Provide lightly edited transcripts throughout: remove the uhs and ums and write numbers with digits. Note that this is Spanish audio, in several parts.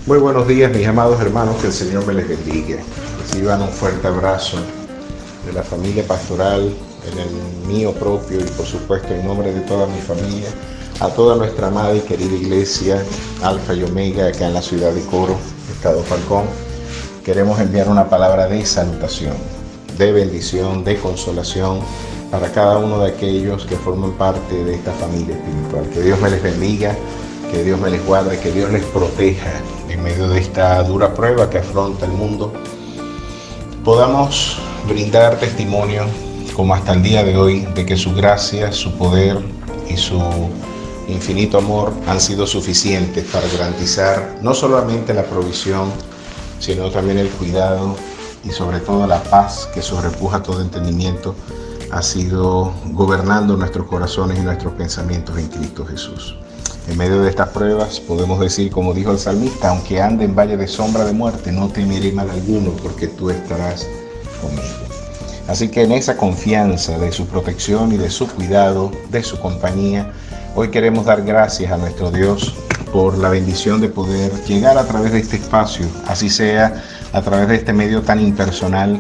Muy buenos días, mis amados hermanos, que el Señor me les bendiga. Reciban un fuerte abrazo de la familia pastoral, en el mío propio y por supuesto en nombre de toda mi familia, a toda nuestra amada y querida iglesia Alfa y Omega acá en la ciudad de Coro, Estado Falcón. Queremos enviar una palabra de salutación, de bendición, de consolación para cada uno de aquellos que forman parte de esta familia espiritual. Que Dios me les bendiga, que Dios me les guarde, que Dios les proteja en medio de esta dura prueba que afronta el mundo. Podamos brindar testimonio, como hasta el día de hoy, de que su gracia, su poder y su infinito amor han sido suficientes para garantizar no solamente la provisión, sino también el cuidado y sobre todo la paz que sobrepuja todo entendimiento ha sido gobernando nuestros corazones y nuestros pensamientos en Cristo Jesús. En medio de estas pruebas podemos decir, como dijo el salmista, aunque ande en valle de sombra de muerte, no temeré mal alguno, porque tú estarás conmigo. Así que en esa confianza de su protección y de su cuidado, de su compañía, hoy queremos dar gracias a nuestro Dios por la bendición de poder llegar a través de este espacio, así sea a través de este medio tan impersonal.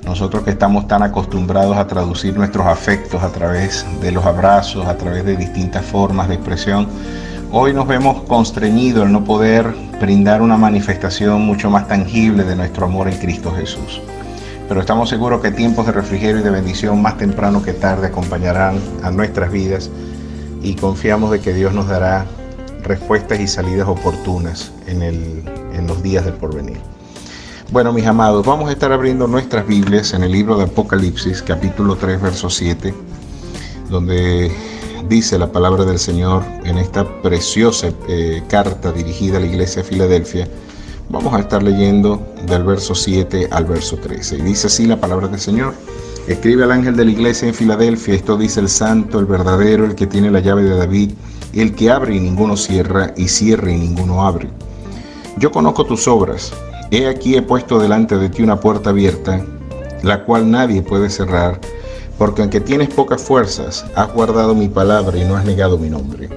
Nosotros que estamos tan acostumbrados a traducir nuestros afectos a través de los abrazos, a través de distintas formas de expresión, hoy nos vemos constreñidos en no poder brindar una manifestación mucho más tangible de nuestro amor en Cristo Jesús. Pero estamos seguros que tiempos de refrigerio y de bendición más temprano que tarde acompañarán a nuestras vidas y confiamos de que Dios nos dará respuestas y salidas oportunas en los días del porvenir. Bueno, mis amados, vamos a estar abriendo nuestras Biblias en el libro de Apocalipsis, capítulo 3, verso 7, donde dice la palabra del Señor en esta preciosa carta dirigida a la iglesia de Filadelfia. Vamos a estar leyendo del verso 7 al verso 13. Y dice así la palabra del Señor. Escribe al ángel de la iglesia en Filadelfia, esto dice el santo, el verdadero, el que tiene la llave de David, el que abre y ninguno cierra, y cierra y ninguno abre. Yo conozco tus obras. He aquí he puesto delante de ti una puerta abierta, la cual nadie puede cerrar, porque aunque tienes pocas fuerzas, has guardado mi palabra y no has negado mi nombre.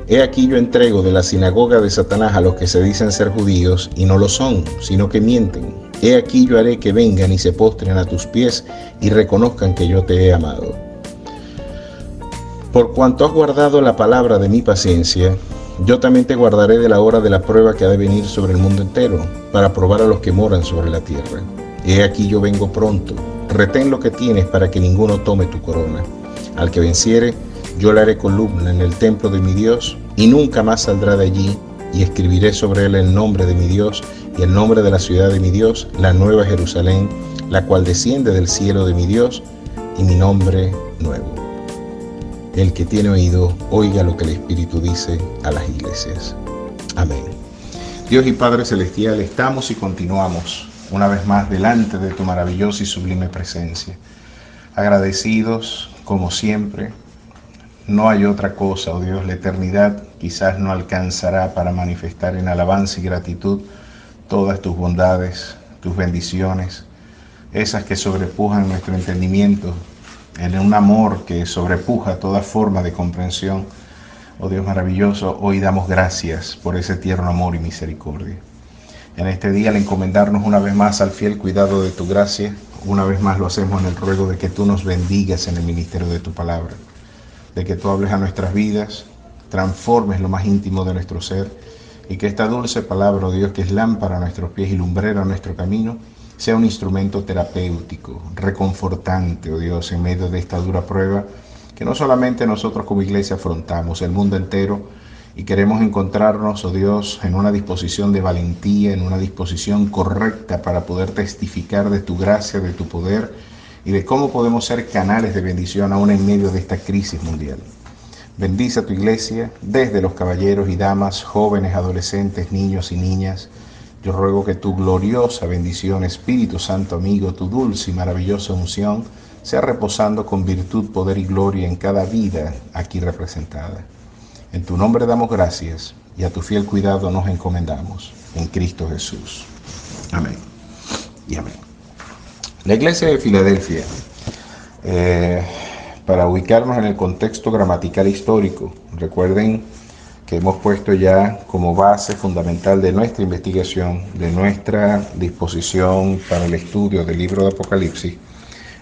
He aquí yo entrego de la sinagoga de Satanás a los que se dicen ser judíos y no lo son, sino que mienten. He aquí yo haré que vengan y se postren a tus pies y reconozcan que yo te he amado. Por cuanto has guardado la palabra de mi paciencia, yo también te guardaré de la hora de la prueba que ha de venir sobre el mundo entero, para probar a los que moran sobre la tierra. He aquí yo vengo pronto. Retén lo que tienes para que ninguno tome tu corona. Al que venciere, yo le haré columna en el templo de mi Dios, y nunca más saldrá de allí, y escribiré sobre él el nombre de mi Dios y el nombre de la ciudad de mi Dios, la nueva Jerusalén, la cual desciende del cielo de mi Dios, y mi nombre nuevo. El que tiene oído, oiga lo que el Espíritu dice a las iglesias. Amén. Dios y Padre Celestial, estamos y continuamos una vez más delante de tu maravillosa y sublime presencia. Agradecidos, como siempre. No hay otra cosa, oh Dios, la eternidad quizás no alcanzará para manifestar en alabanza y gratitud todas tus bondades, tus bendiciones, esas que sobrepujan nuestro entendimiento, en un amor que sobrepuja toda forma de comprensión. Oh Dios maravilloso, hoy damos gracias por ese tierno amor y misericordia. En este día, al encomendarnos una vez más al fiel cuidado de tu gracia, una vez más lo hacemos en el ruego de que tú nos bendigas en el ministerio de tu palabra, de que tú hables a nuestras vidas, transformes lo más íntimo de nuestro ser, y que esta dulce palabra, oh Dios, que es lámpara a nuestros pies y lumbrera a nuestro camino, sea un instrumento terapéutico, reconfortante, oh Dios, en medio de esta dura prueba que no solamente nosotros como iglesia afrontamos, el mundo entero, y queremos encontrarnos, oh Dios, en una disposición de valentía, en una disposición correcta para poder testificar de tu gracia, de tu poder y de cómo podemos ser canales de bendición aún en medio de esta crisis mundial. Bendice a tu iglesia, desde los caballeros y damas, jóvenes, adolescentes, niños y niñas. Yo ruego que tu gloriosa bendición, Espíritu Santo amigo, tu dulce y maravillosa unción, sea reposando con virtud, poder y gloria en cada vida aquí representada. En tu nombre damos gracias y a tu fiel cuidado nos encomendamos. En Cristo Jesús. Amén y amén. La iglesia de Filadelfia, para ubicarnos en el contexto gramatical histórico, recuerden que hemos puesto ya como base fundamental de nuestra investigación, de nuestra disposición para el estudio del libro de Apocalipsis,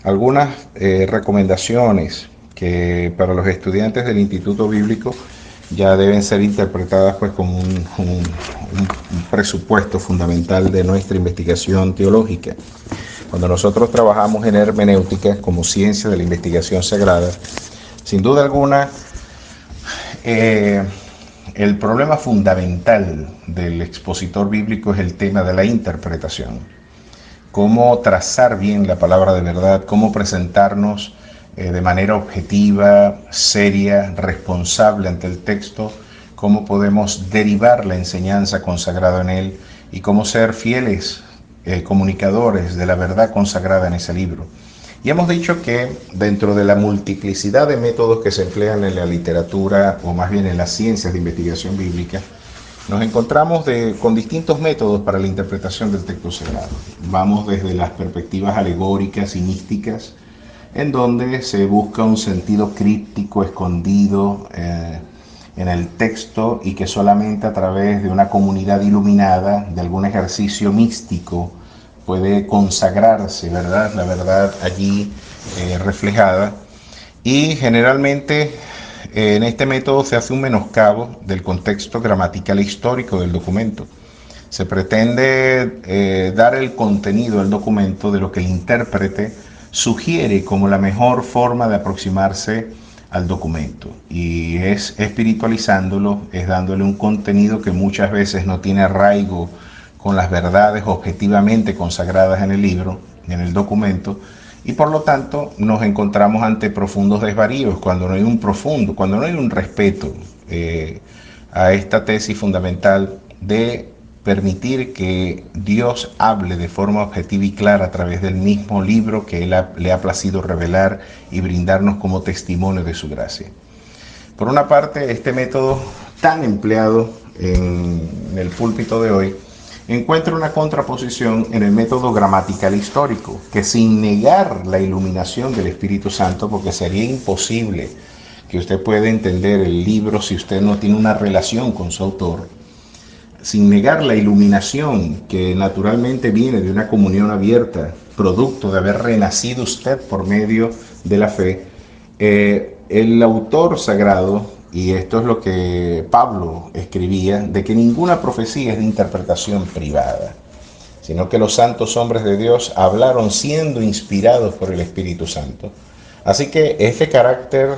algunas recomendaciones que para los estudiantes del Instituto Bíblico ya deben ser interpretadas pues como un presupuesto fundamental de nuestra investigación teológica. Cuando nosotros trabajamos en hermenéutica como ciencia de la investigación sagrada, sin duda alguna, el problema fundamental del expositor bíblico es el tema de la interpretación. Cómo trazar bien la palabra de verdad, cómo presentarnos de manera objetiva, seria, responsable ante el texto, cómo podemos derivar la enseñanza consagrada en él y cómo ser fieles comunicadores de la verdad consagrada en ese libro. Y hemos dicho que dentro de la multiplicidad de métodos que se emplean en la literatura, o más bien en las ciencias de investigación bíblica, nos encontramos con distintos métodos para la interpretación del texto sagrado. Vamos desde las perspectivas alegóricas y místicas, en donde se busca un sentido críptico escondido en el texto y que solamente a través de una comunidad iluminada, de algún ejercicio místico, puede consagrarse, ¿verdad? La verdad allí reflejada. Y generalmente en este método se hace un menoscabo del contexto gramatical e histórico del documento. Se pretende dar el contenido del documento de lo que el intérprete sugiere como la mejor forma de aproximarse al documento. Y es espiritualizándolo, es dándole un contenido que muchas veces no tiene arraigo con las verdades objetivamente consagradas en el libro, en el documento, y por lo tanto nos encontramos ante profundos desvaríos cuando no hay un respeto a esta tesis fundamental de permitir que Dios hable de forma objetiva y clara a través del mismo libro que Él le ha placido revelar y brindarnos como testimonio de su gracia. Por una parte, este método tan empleado en el púlpito de hoy encuentra una contraposición en el método gramatical histórico, que sin negar la iluminación del Espíritu Santo, porque sería imposible que usted pueda entender el libro si usted no tiene una relación con su autor, sin negar la iluminación que naturalmente viene de una comunión abierta, producto de haber renacido usted por medio de la fe, el autor sagrado, y esto es lo que Pablo escribía, de que ninguna profecía es de interpretación privada, sino que los santos hombres de Dios hablaron siendo inspirados por el Espíritu Santo. Así que este carácter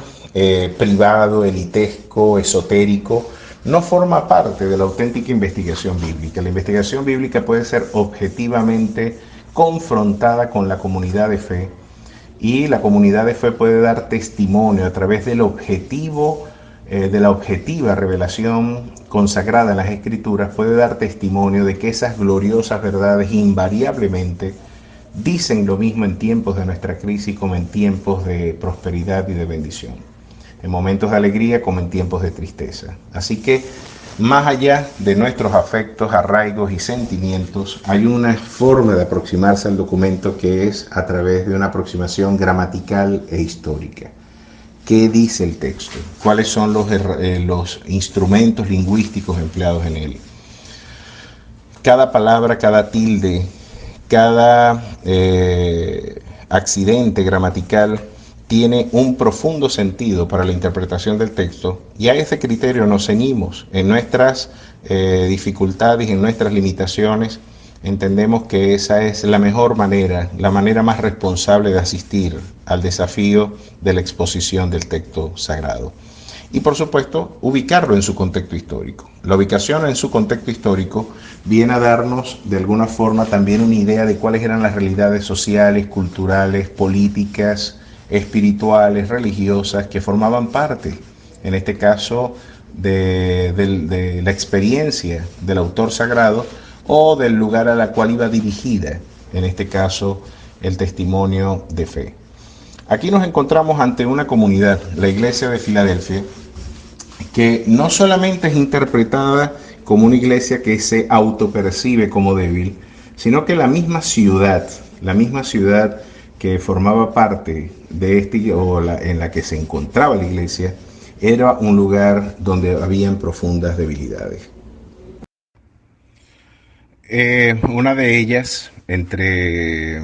privado, elitesco, esotérico, no forma parte de la auténtica investigación bíblica. La investigación bíblica puede ser objetivamente confrontada con la comunidad de fe, y la comunidad de fe puede dar testimonio a través del objetivo de la objetiva revelación consagrada en las Escrituras, puede dar testimonio de que esas gloriosas verdades invariablemente dicen lo mismo en tiempos de nuestra crisis como en tiempos de prosperidad y de bendición, en momentos de alegría como en tiempos de tristeza. Así que más allá de nuestros afectos, arraigos y sentimientos, hay una forma de aproximarse al documento que es a través de una aproximación gramatical e histórica. ¿Qué dice el texto? ¿Cuáles son los instrumentos lingüísticos empleados en él? Cada palabra, cada tilde, cada accidente gramatical tiene un profundo sentido para la interpretación del texto, y a ese criterio nos ceñimos. En nuestras dificultades y en nuestras limitaciones entendemos que esa es la mejor manera, la manera más responsable de asistir al desafío de la exposición del texto sagrado. Y por supuesto, ubicarlo en su contexto histórico. La ubicación en su contexto histórico viene a darnos de alguna forma también una idea de cuáles eran las realidades sociales, culturales, políticas, espirituales, religiosas que formaban parte, en este caso, de la experiencia del autor sagrado o del lugar a la cual iba dirigida, en este caso, el testimonio de fe. Aquí nos encontramos ante una comunidad, la Iglesia de Filadelfia, que no solamente es interpretada como una iglesia que se autopercibe como débil, sino que la misma ciudad que formaba parte de en la que se encontraba la iglesia, era un lugar donde habían profundas debilidades. Una de ellas, entre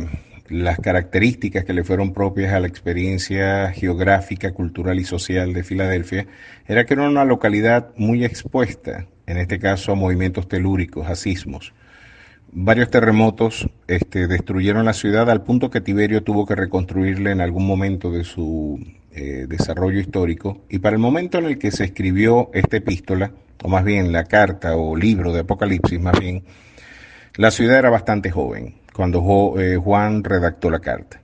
las características que le fueron propias a la experiencia geográfica, cultural y social de Filadelfia, era que era una localidad muy expuesta, en este caso a movimientos telúricos, a sismos. Varios terremotos destruyeron la ciudad al punto que Tiberio tuvo que reconstruirla en algún momento de su desarrollo histórico. Y para el momento en el que se escribió esta epístola, o más bien la carta o libro de Apocalipsis, más bien, la ciudad era bastante joven cuando Juan redactó la carta.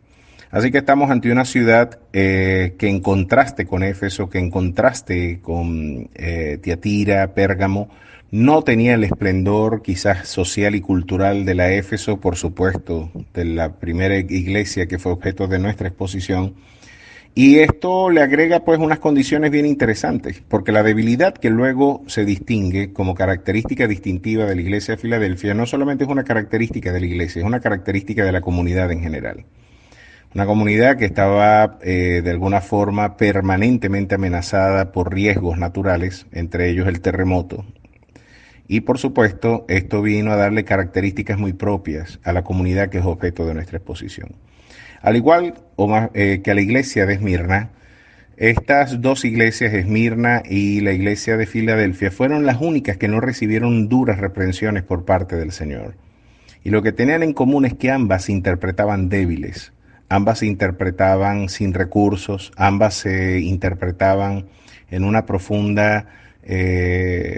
Así que estamos ante una ciudad que en contraste con Éfeso, que en contraste con Tiatira, Pérgamo, no tenía el esplendor quizás social y cultural de la Éfeso, por supuesto, de la primera iglesia que fue objeto de nuestra exposición. Y esto le agrega pues unas condiciones bien interesantes, porque la debilidad que luego se distingue como característica distintiva de la iglesia de Filadelfia no solamente es una característica de la iglesia, es una característica de la comunidad en general. Una comunidad que estaba de alguna forma permanentemente amenazada por riesgos naturales, entre ellos el terremoto. Y por supuesto, esto vino a darle características muy propias a la comunidad que es objeto de nuestra exposición. Al igual que a la iglesia de Esmirna, estas dos iglesias, Esmirna y la iglesia de Filadelfia, fueron las únicas que no recibieron duras reprensiones por parte del Señor. Y lo que tenían en común es que ambas se interpretaban débiles, ambas se interpretaban sin recursos, ambas se interpretaban en una profunda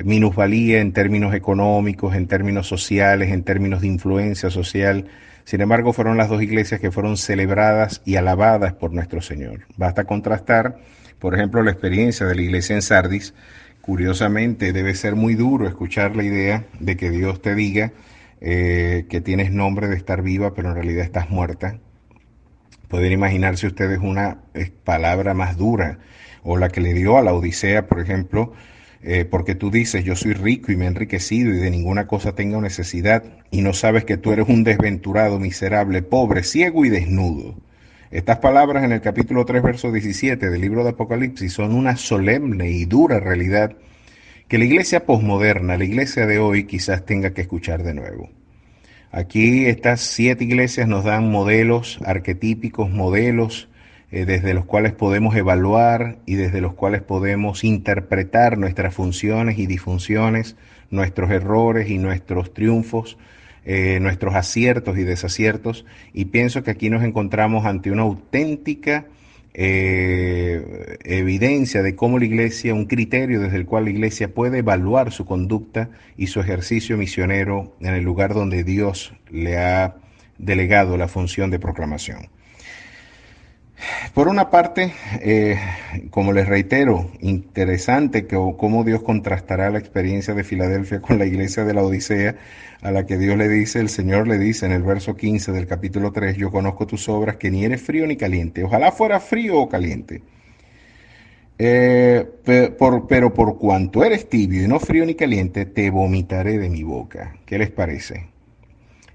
minusvalía en términos económicos, en términos sociales, en términos de influencia social. Sin embargo, fueron las dos iglesias que fueron celebradas y alabadas por nuestro Señor. Basta contrastar, por ejemplo, la experiencia de la iglesia en Sardis. Curiosamente, debe ser muy duro escuchar la idea de que Dios te diga que tienes nombre de estar viva, pero en realidad estás muerta. Pueden imaginarse ustedes una palabra más dura, o la que le dio a la Odisea, por ejemplo, porque tú dices, yo soy rico y me he enriquecido y de ninguna cosa tengo necesidad, y no sabes que tú eres un desventurado, miserable, pobre, ciego y desnudo. Estas palabras en el capítulo 3, verso 17 del libro de Apocalipsis son una solemne y dura realidad que la iglesia posmoderna, la iglesia de hoy, quizás tenga que escuchar de nuevo. Aquí estas 7 iglesias nos dan modelos arquetípicos, modelos desde los cuales podemos evaluar y desde los cuales podemos interpretar nuestras funciones y disfunciones, nuestros errores y nuestros triunfos, nuestros aciertos y desaciertos. Y pienso que aquí nos encontramos ante una auténtica evidencia de cómo la iglesia, un criterio desde el cual la iglesia puede evaluar su conducta y su ejercicio misionero en el lugar donde Dios le ha delegado la función de proclamación. Por una parte, como les reitero, interesante cómo Dios contrastará la experiencia de Filadelfia con la iglesia de la Odisea, a la que Dios le dice, el Señor le dice en el verso 15 del capítulo 3, yo conozco tus obras, que ni eres frío ni caliente, ojalá fuera frío o caliente. Pero por cuanto eres tibio y no frío ni caliente, te vomitaré de mi boca. ¿Qué les parece?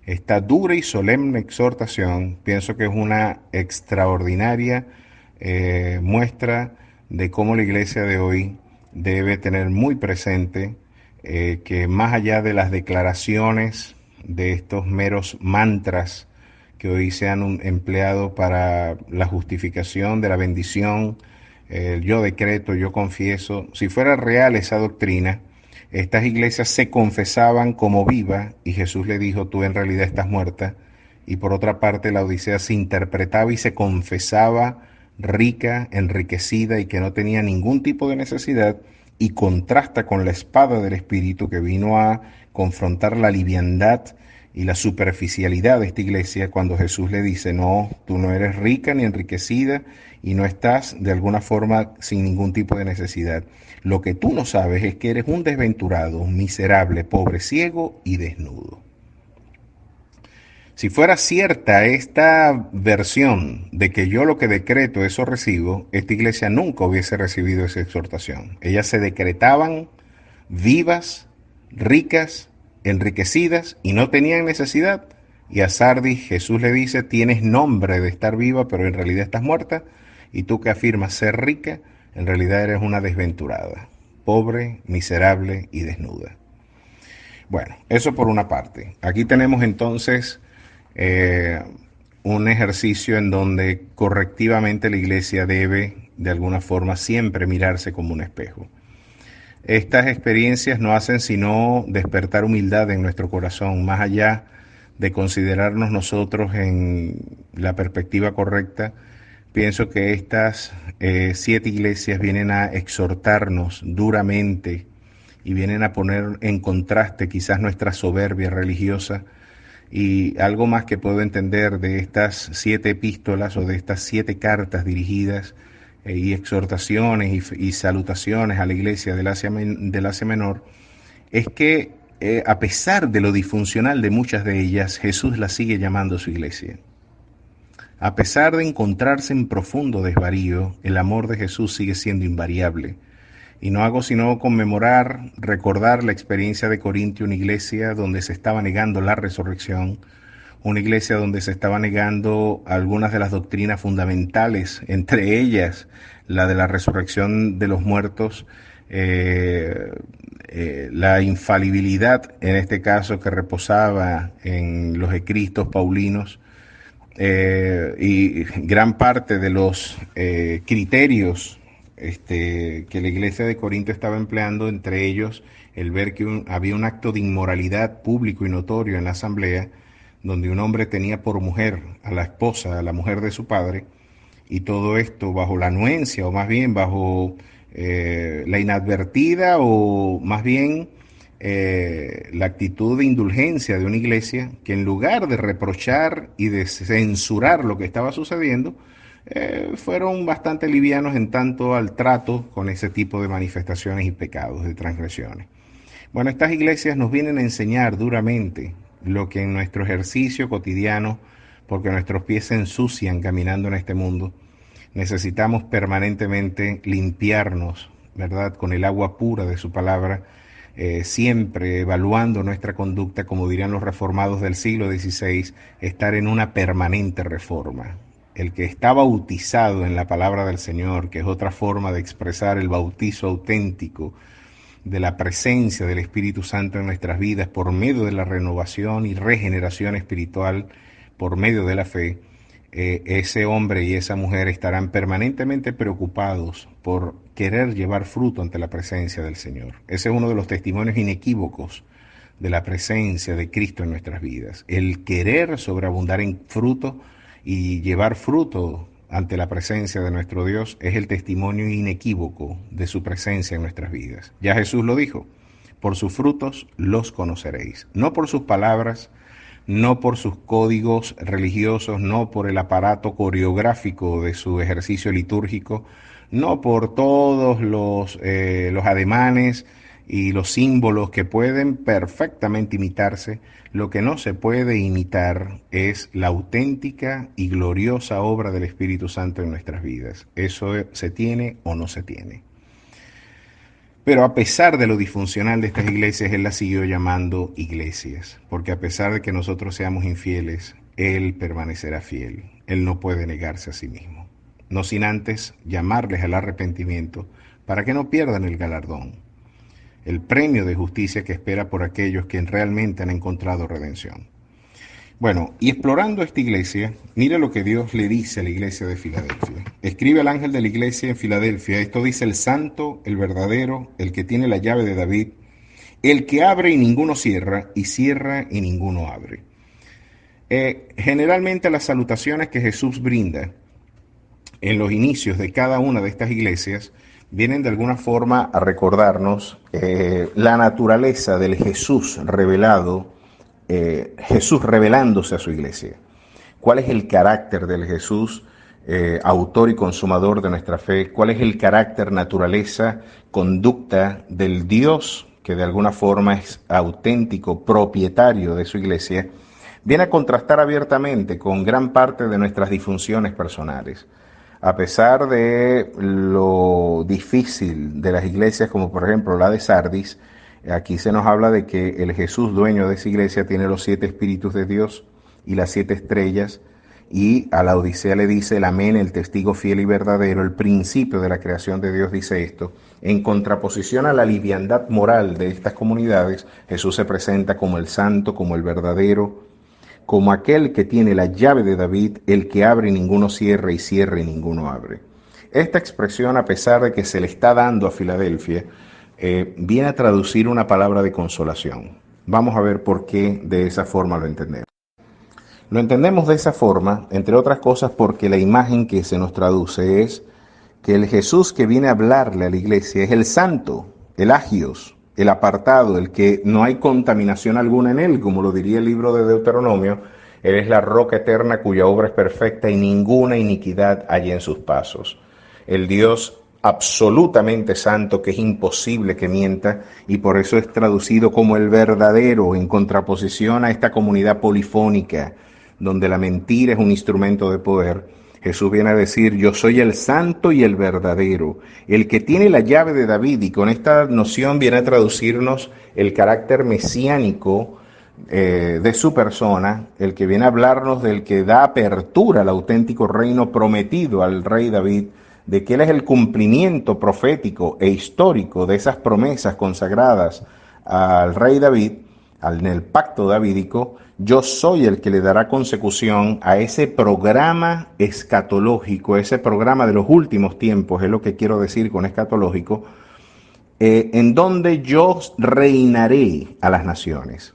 Esta dura y solemne exhortación pienso que es una extraordinaria muestra de cómo la iglesia de hoy debe tener muy presente que más allá de las declaraciones de estos meros mantras que hoy se han empleado para la justificación de la bendición, yo decreto, yo confieso, si fuera real esa doctrina, estas iglesias se confesaban como viva y Jesús le dijo, tú en realidad estás muerta. Y por otra parte, la Odisea se interpretaba y se confesaba rica, enriquecida y que no tenía ningún tipo de necesidad, y contrasta con la espada del Espíritu que vino a confrontar la liviandad y la superficialidad de esta iglesia cuando Jesús le dice, no, tú no eres rica ni enriquecida y no estás de alguna forma sin ningún tipo de necesidad. Lo que tú no sabes es que eres un desventurado, un miserable, pobre, ciego y desnudo. Si fuera cierta esta versión de que yo lo que decreto, eso recibo, esta iglesia nunca hubiese recibido esa exhortación. Ellas se decretaban vivas, ricas, enriquecidas y no tenían necesidad. Y a Sardis Jesús le dice, tienes nombre de estar viva, pero en realidad estás muerta. Y tú que afirmas ser rica, en realidad eres una desventurada, pobre, miserable y desnuda. Bueno, eso por una parte. Aquí tenemos entonces eh, un ejercicio en donde correctivamente la iglesia debe, de alguna forma, siempre mirarse como un espejo. Estas experiencias no hacen sino despertar humildad en nuestro corazón, más allá de considerarnos nosotros en la perspectiva correcta. Pienso que estas 7 iglesias vienen a exhortarnos duramente y vienen a poner en contraste quizás nuestra soberbia religiosa. Y algo más que puedo entender de estas 7 epístolas o de estas 7 cartas dirigidas y exhortaciones y salutaciones a la iglesia del Asia Menor, es que a pesar de lo disfuncional de muchas de ellas, Jesús las sigue llamando su iglesia. A pesar de encontrarse en profundo desvarío, el amor de Jesús sigue siendo invariable. Y no hago sino conmemorar, recordar la experiencia de Corintio, una iglesia donde se estaba negando la resurrección, una iglesia donde se estaba negando algunas de las doctrinas fundamentales, entre ellas la de la resurrección de los muertos, la infalibilidad, en este caso, que reposaba en los escritos paulinos, y gran parte de los criterios que la iglesia de Corinto estaba empleando, entre ellos el ver que había un acto de inmoralidad público y notorio en la asamblea, donde un hombre tenía por mujer a la esposa, a la mujer de su padre, y todo esto bajo la anuencia, o más bien bajo la inadvertida, o más bien la actitud de indulgencia de una iglesia que, en lugar de reprochar y de censurar lo que estaba sucediendo, fueron bastante livianos en tanto al trato con ese tipo de manifestaciones y pecados, de transgresiones. Bueno, estas iglesias nos vienen a enseñar duramente lo que en nuestro ejercicio cotidiano, porque nuestros pies se ensucian caminando en este mundo, necesitamos permanentemente limpiarnos, ¿verdad?, con el agua pura de su palabra, siempre evaluando nuestra conducta, como dirían los reformados del siglo XVI, estar en una permanente reforma. El que está bautizado en la palabra del Señor, que es otra forma de expresar el bautizo auténtico de la presencia del Espíritu Santo en nuestras vidas por medio de la renovación y regeneración espiritual, por medio de la fe, ese hombre y esa mujer estarán permanentemente preocupados por querer llevar fruto ante la presencia del Señor. Ese es uno de los testimonios inequívocos de la presencia de Cristo en nuestras vidas. El querer sobreabundar en fruto y llevar fruto ante la presencia de nuestro Dios es el testimonio inequívoco de su presencia en nuestras vidas. Ya Jesús lo dijo: por sus frutos los conoceréis, no por sus palabras, no por sus códigos religiosos, no por el aparato coreográfico de su ejercicio litúrgico, no por todos los ademanes y los símbolos que pueden perfectamente imitarse. Lo que no se puede imitar es la auténtica y gloriosa obra del Espíritu Santo en nuestras vidas. Eso se tiene o no se tiene. Pero a pesar de lo disfuncional de estas iglesias, Él las siguió llamando iglesias, porque a pesar de que nosotros seamos infieles, Él permanecerá fiel. Él no puede negarse a sí mismo, no sin antes llamarles al arrepentimiento para que no pierdan el galardón, el premio de justicia que espera por aquellos que realmente han encontrado redención. Bueno, y explorando esta iglesia, mira lo que Dios le dice a la iglesia de Filadelfia. Escribe al ángel de la iglesia en Filadelfia: esto dice el santo, el verdadero, el que tiene la llave de David, el que abre y ninguno cierra, y cierra y ninguno abre. Generalmente las salutaciones que Jesús brinda en los inicios de cada una de estas iglesias vienen de alguna forma a recordarnos la naturaleza del Jesús revelado, Jesús revelándose a su iglesia. ¿Cuál es el carácter del Jesús, autor y consumador de nuestra fe? ¿Cuál es el carácter, naturaleza, conducta del Dios que de alguna forma es auténtico, propietario de su iglesia? Viene a contrastar abiertamente con gran parte de nuestras disfunciones personales. A pesar de lo difícil de las iglesias, como por ejemplo la de Sardis, aquí se nos habla de que el Jesús dueño de esa iglesia tiene los 7 espíritus de Dios y las 7 estrellas, Y a la Odisea le dice el amén, el testigo fiel y verdadero, el principio de la creación de Dios dice esto. En contraposición a la liviandad moral de estas comunidades, Jesús se presenta como el santo, como el verdadero, como aquel que tiene la llave de David, el que abre y ninguno cierra y cierra y ninguno abre. Esta expresión, a pesar de que se le está dando a Filadelfia, viene a traducir una palabra de consolación. Vamos a ver por qué de esa forma lo entendemos. Lo entendemos de esa forma, entre otras cosas, porque la imagen que se nos traduce es que el Jesús que viene a hablarle a la iglesia es el santo, el agios, el apartado, el que no hay contaminación alguna en él, como lo diría el libro de Deuteronomio. Él es la roca eterna cuya obra es perfecta y ninguna iniquidad hay en sus pasos. El Dios absolutamente santo, que es imposible que mienta, y por eso es traducido como el verdadero, en contraposición a esta comunidad polifónica, donde la mentira es un instrumento de poder. Jesús viene a decir, yo soy el santo y el verdadero, el que tiene la llave de David, y con esta noción viene a traducirnos el carácter mesiánico de su persona, el que viene a hablarnos del que da apertura al auténtico reino prometido al rey David, de que él es el cumplimiento profético e histórico de esas promesas consagradas al rey David, en el pacto davídico. Yo soy el que le dará consecución a ese programa escatológico, ese programa de los últimos tiempos, es lo que quiero decir con escatológico, en donde yo reinaré a las naciones.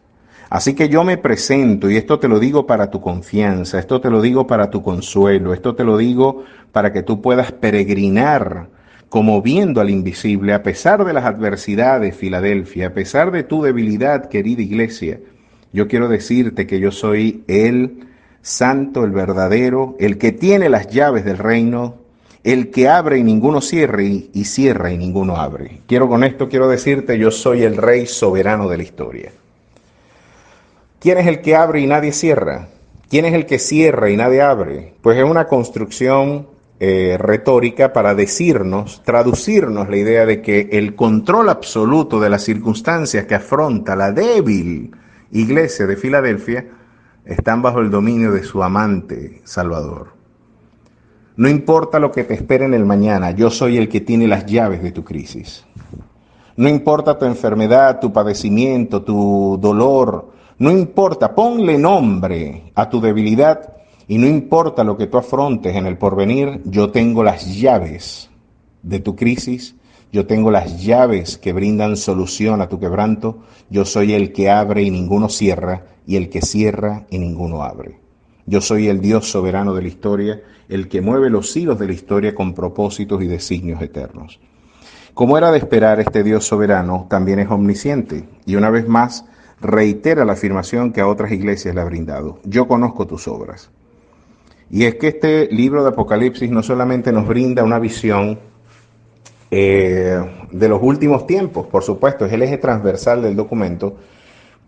Así que yo me presento, y esto te lo digo para tu confianza, esto te lo digo para tu consuelo, esto te lo digo para que tú puedas peregrinar como viendo al invisible, a pesar de las adversidades, Filadelfia, a pesar de tu debilidad, querida iglesia. Yo quiero decirte que yo soy el santo, el verdadero, el que tiene las llaves del reino, el que abre y ninguno cierra, y cierra y ninguno abre. Con esto quiero decirte, yo soy el rey soberano de la historia. ¿Quién es el que abre y nadie cierra? ¿Quién es el que cierra y nadie abre? Pues es una construcción retórica para decirnos, traducirnos la idea de que el control absoluto de las circunstancias que afronta la débil iglesia de Filadelfia están bajo el dominio de su amante Salvador. No importa lo que te espere en el mañana, yo soy el que tiene las llaves de tu crisis. No importa tu enfermedad, tu padecimiento, tu dolor, no importa, ponle nombre a tu debilidad y no importa lo que tú afrontes en el porvenir, yo tengo las llaves de tu crisis, yo tengo las llaves que brindan solución a tu quebranto, yo soy el que abre y ninguno cierra, y el que cierra y ninguno abre. Yo soy el Dios soberano de la historia, el que mueve los hilos de la historia con propósitos y designios eternos. Como era de esperar, este Dios soberano también es omnisciente, y una vez más reitera la afirmación que a otras iglesias le ha brindado. Yo conozco tus obras. Y es que este libro de Apocalipsis no solamente nos brinda una visión de los últimos tiempos, por supuesto, es el eje transversal del documento,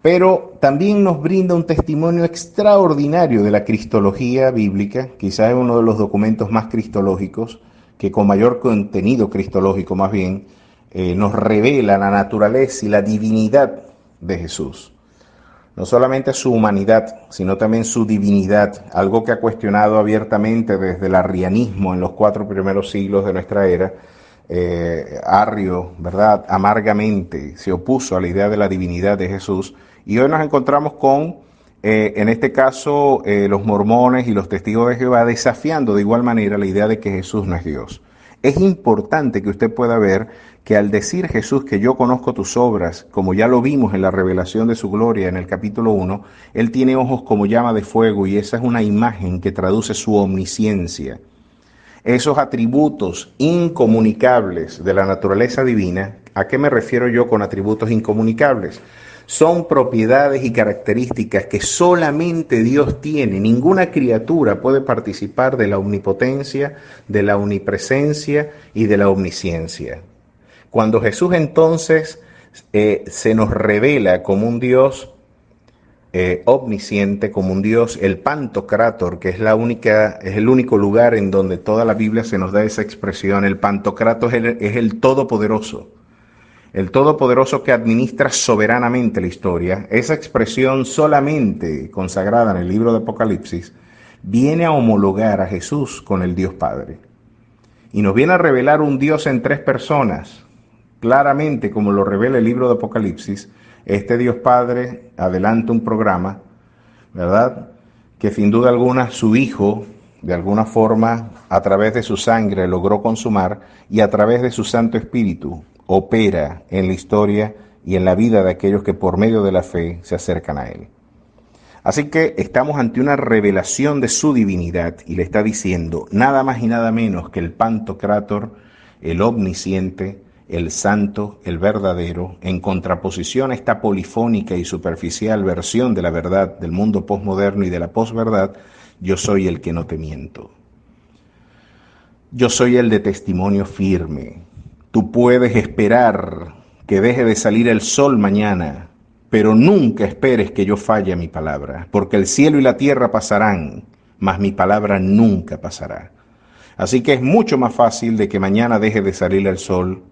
pero también nos brinda un testimonio extraordinario de la cristología bíblica, quizás es uno de los documentos más cristológicos, que con mayor contenido cristológico más bien, nos revela la naturaleza y la divinidad de Jesús. No solamente su humanidad, sino también su divinidad, algo que ha cuestionado abiertamente desde el arrianismo en los 4 primeros siglos de nuestra era. Arrio, ¿verdad?, amargamente se opuso a la idea de la divinidad de Jesús, y hoy nos encontramos con, en este caso, los mormones y los testigos de Jehová desafiando de igual manera la idea de que Jesús no es Dios. Es importante que usted pueda ver que al decir Jesús que yo conozco tus obras, como ya lo vimos en la revelación de su gloria en el capítulo 1, Él tiene ojos como llama de fuego, y esa es una imagen que traduce su omnisciencia. Esos atributos incomunicables de la naturaleza divina, ¿a qué me refiero yo con atributos incomunicables? Son propiedades y características que solamente Dios tiene. Ninguna criatura puede participar de la omnipotencia, de la omnipresencia y de la omnisciencia. Cuando Jesús entonces se nos revela como un Dios omnisciente, como un Dios, el Pantocrátor, que es el único lugar en donde toda la Biblia se nos da esa expresión. El Pantocrátor es el Todopoderoso que administra soberanamente la historia. Esa expresión solamente consagrada en el libro de Apocalipsis viene a homologar a Jesús con el Dios Padre. Y nos viene a revelar un Dios en tres personas, claramente como lo revela el libro de Apocalipsis. Este Dios Padre adelanta un programa, ¿verdad?, que sin duda alguna su Hijo, de alguna forma, a través de su sangre logró consumar, y a través de su Santo Espíritu opera en la historia y en la vida de aquellos que por medio de la fe se acercan a Él. Así que estamos ante una revelación de su divinidad, y le está diciendo nada más y nada menos que el Pantocrátor, el omnisciente, el santo, el verdadero, en contraposición a esta polifónica y superficial versión de la verdad del mundo posmoderno y de la posverdad. Yo soy el que no te miento. Yo soy el de testimonio firme. Tú puedes esperar que deje de salir el sol mañana, pero nunca esperes que yo falle a mi palabra, porque el cielo y la tierra pasarán, mas mi palabra nunca pasará. Así que es mucho más fácil de que mañana deje de salir el sol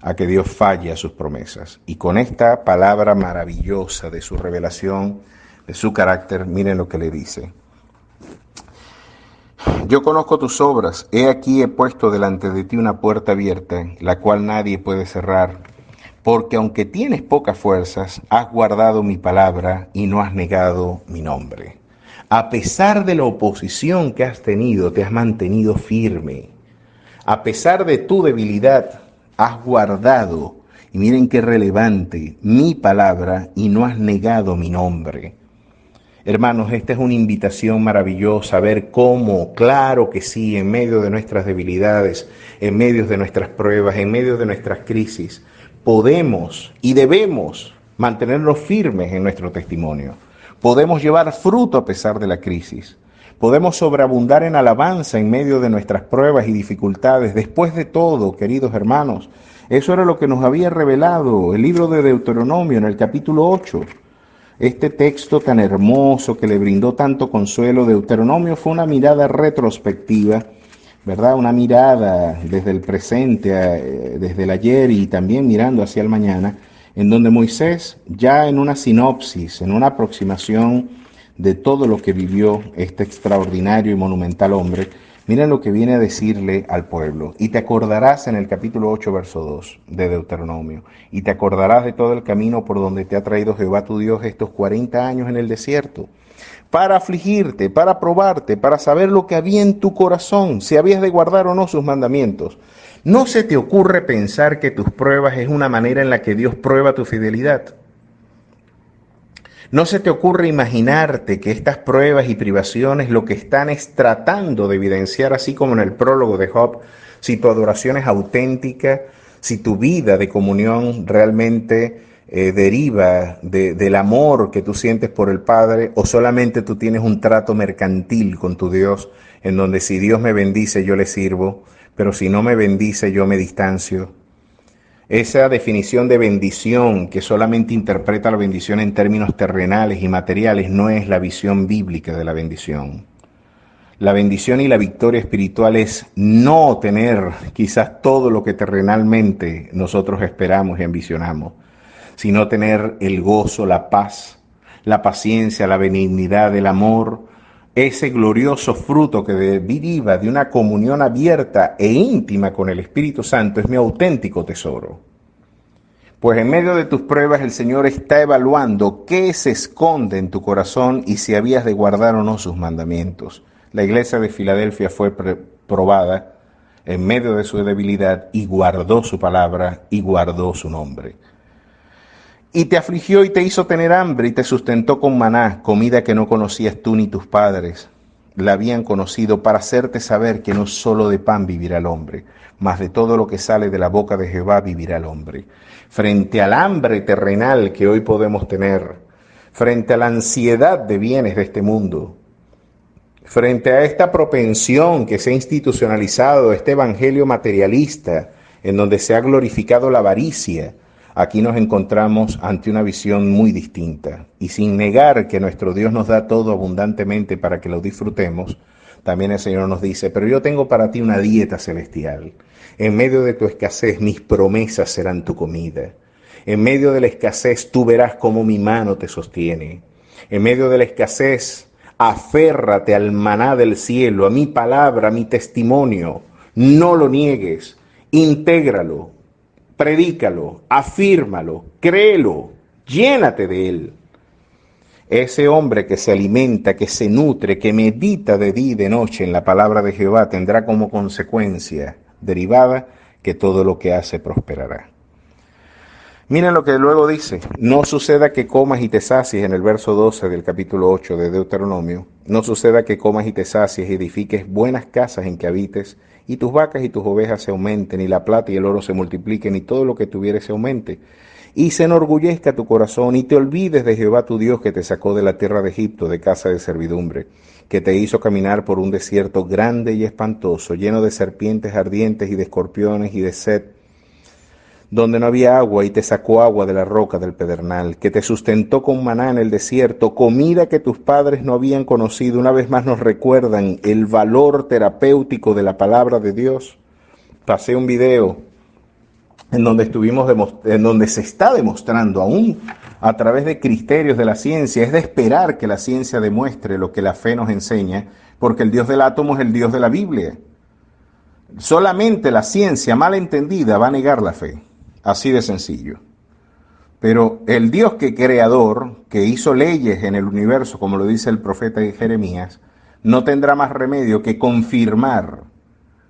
a que Dios falle a sus promesas. Y con esta palabra maravillosa de su revelación, de su carácter, miren lo que le dice. Yo conozco tus obras, he aquí he puesto delante de ti una puerta abierta, la cual nadie puede cerrar, porque aunque tienes pocas fuerzas, has guardado mi palabra y no has negado mi nombre. A pesar de la oposición que has tenido, te has mantenido firme. A pesar de tu debilidad, has guardado, y miren qué relevante, mi palabra y no has negado mi nombre. Hermanos, esta es una invitación maravillosa a ver cómo, claro que sí, en medio de nuestras debilidades, en medio de nuestras pruebas, en medio de nuestras crisis, podemos y debemos mantenernos firmes en nuestro testimonio. Podemos llevar fruto a pesar de la crisis. Podemos sobreabundar en alabanza en medio de nuestras pruebas y dificultades. Después de todo, queridos hermanos, eso era lo que nos había revelado el libro de Deuteronomio en el capítulo 8. Este texto tan hermoso que le brindó tanto consuelo, Deuteronomio, fue una mirada retrospectiva, ¿verdad? Una mirada desde el presente, desde el ayer y también mirando hacia el mañana, en donde Moisés, ya en una sinopsis, en una aproximación de todo lo que vivió este extraordinario y monumental hombre, miren lo que viene a decirle al pueblo. Y te acordarás en el capítulo 8, verso 2 de Deuteronomio, y te acordarás de todo el camino por donde te ha traído Jehová tu Dios estos 40 años en el desierto, para afligirte, para probarte, para saber lo que había en tu corazón, si habías de guardar o no sus mandamientos. ¿No se te ocurre pensar que tus pruebas es una manera en la que Dios prueba tu fidelidad? ¿No se te ocurre imaginarte que estas pruebas y privaciones lo que están es tratando de evidenciar, así como en el prólogo de Job, si tu adoración es auténtica, si tu vida de comunión realmente deriva del amor que tú sientes por el Padre, o solamente tú tienes un trato mercantil con tu Dios, en donde si Dios me bendice yo le sirvo, pero si no me bendice yo me distancio? Esa definición de bendición que solamente interpreta la bendición en términos terrenales y materiales no es la visión bíblica de la bendición. La bendición y la victoria espiritual es no tener quizás todo lo que terrenalmente nosotros esperamos y ambicionamos, sino tener el gozo, la paz, la paciencia, la benignidad, el amor, ese glorioso fruto que deriva de una comunión abierta e íntima con el Espíritu Santo. Es mi auténtico tesoro. Pues en medio de tus pruebas el Señor está evaluando qué se esconde en tu corazón y si habías de guardar o no sus mandamientos. La iglesia de Filadelfia fue probada en medio de su debilidad y guardó su palabra y guardó su nombre. Y te afligió y te hizo tener hambre y te sustentó con maná, comida que no conocías tú ni tus padres la habían conocido, para hacerte saber que no solo de pan vivirá el hombre, mas de todo lo que sale de la boca de Jehová vivirá el hombre. Frente al hambre terrenal que hoy podemos tener, frente a la ansiedad de bienes de este mundo, frente a esta propensión que se ha institucionalizado, este evangelio materialista, en donde se ha glorificado la avaricia, aquí nos encontramos ante una visión muy distinta. Y sin negar que nuestro Dios nos da todo abundantemente para que lo disfrutemos, también el Señor nos dice, pero yo tengo para ti una dieta celestial. En medio de tu escasez, mis promesas serán tu comida. En medio de la escasez, tú verás cómo mi mano te sostiene. En medio de la escasez, Aférrate al maná del cielo, a mi palabra, a mi testimonio. No lo niegues, intégralo, predícalo, afírmalo, créelo, llénate de él. Ese hombre que se alimenta, que se nutre, que medita de día y de noche en la palabra de Jehová tendrá como consecuencia derivada que todo lo que hace prosperará. Miren lo que luego dice: no suceda que comas y te sacies, en el verso 12 del capítulo 8 de Deuteronomio, no suceda que comas y te sacies y edifiques buenas casas en que habites, y tus vacas y tus ovejas se aumenten, y la plata y el oro se multipliquen, y todo lo que tuvieres se aumente, y se enorgullezca tu corazón, y te olvides de Jehová tu Dios, que te sacó de la tierra de Egipto, de casa de servidumbre, que te hizo caminar por un desierto grande y espantoso, lleno de serpientes ardientes y de escorpiones y de sed, donde no había agua, y te sacó agua de la roca del pedernal, que te sustentó con maná en el desierto, comida que tus padres no habían conocido. Una vez más nos recuerdan el valor terapéutico de la palabra de Dios. Pasé un video en donde se está demostrando, aún a través de criterios de la ciencia, es de esperar que la ciencia demuestre lo que la fe nos enseña, porque el Dios del átomo es el Dios de la Biblia. Solamente la ciencia mal entendida va a negar la fe. Así de sencillo. Pero el Dios creador, que hizo leyes en el universo, como lo dice el profeta Jeremías, no tendrá más remedio que confirmar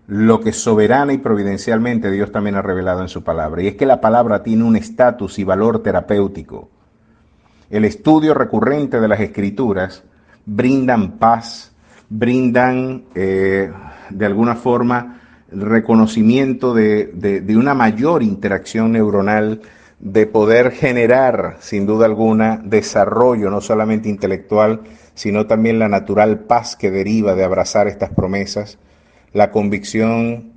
lo que soberana y providencialmente Dios también ha revelado en su palabra. Y es que la palabra tiene un estatus y valor terapéutico. El estudio recurrente de las Escrituras brindan paz, brindan de alguna forma reconocimiento de una mayor interacción neuronal, de poder generar, sin duda alguna, desarrollo no solamente intelectual, sino también la natural paz que deriva de abrazar estas promesas, la convicción,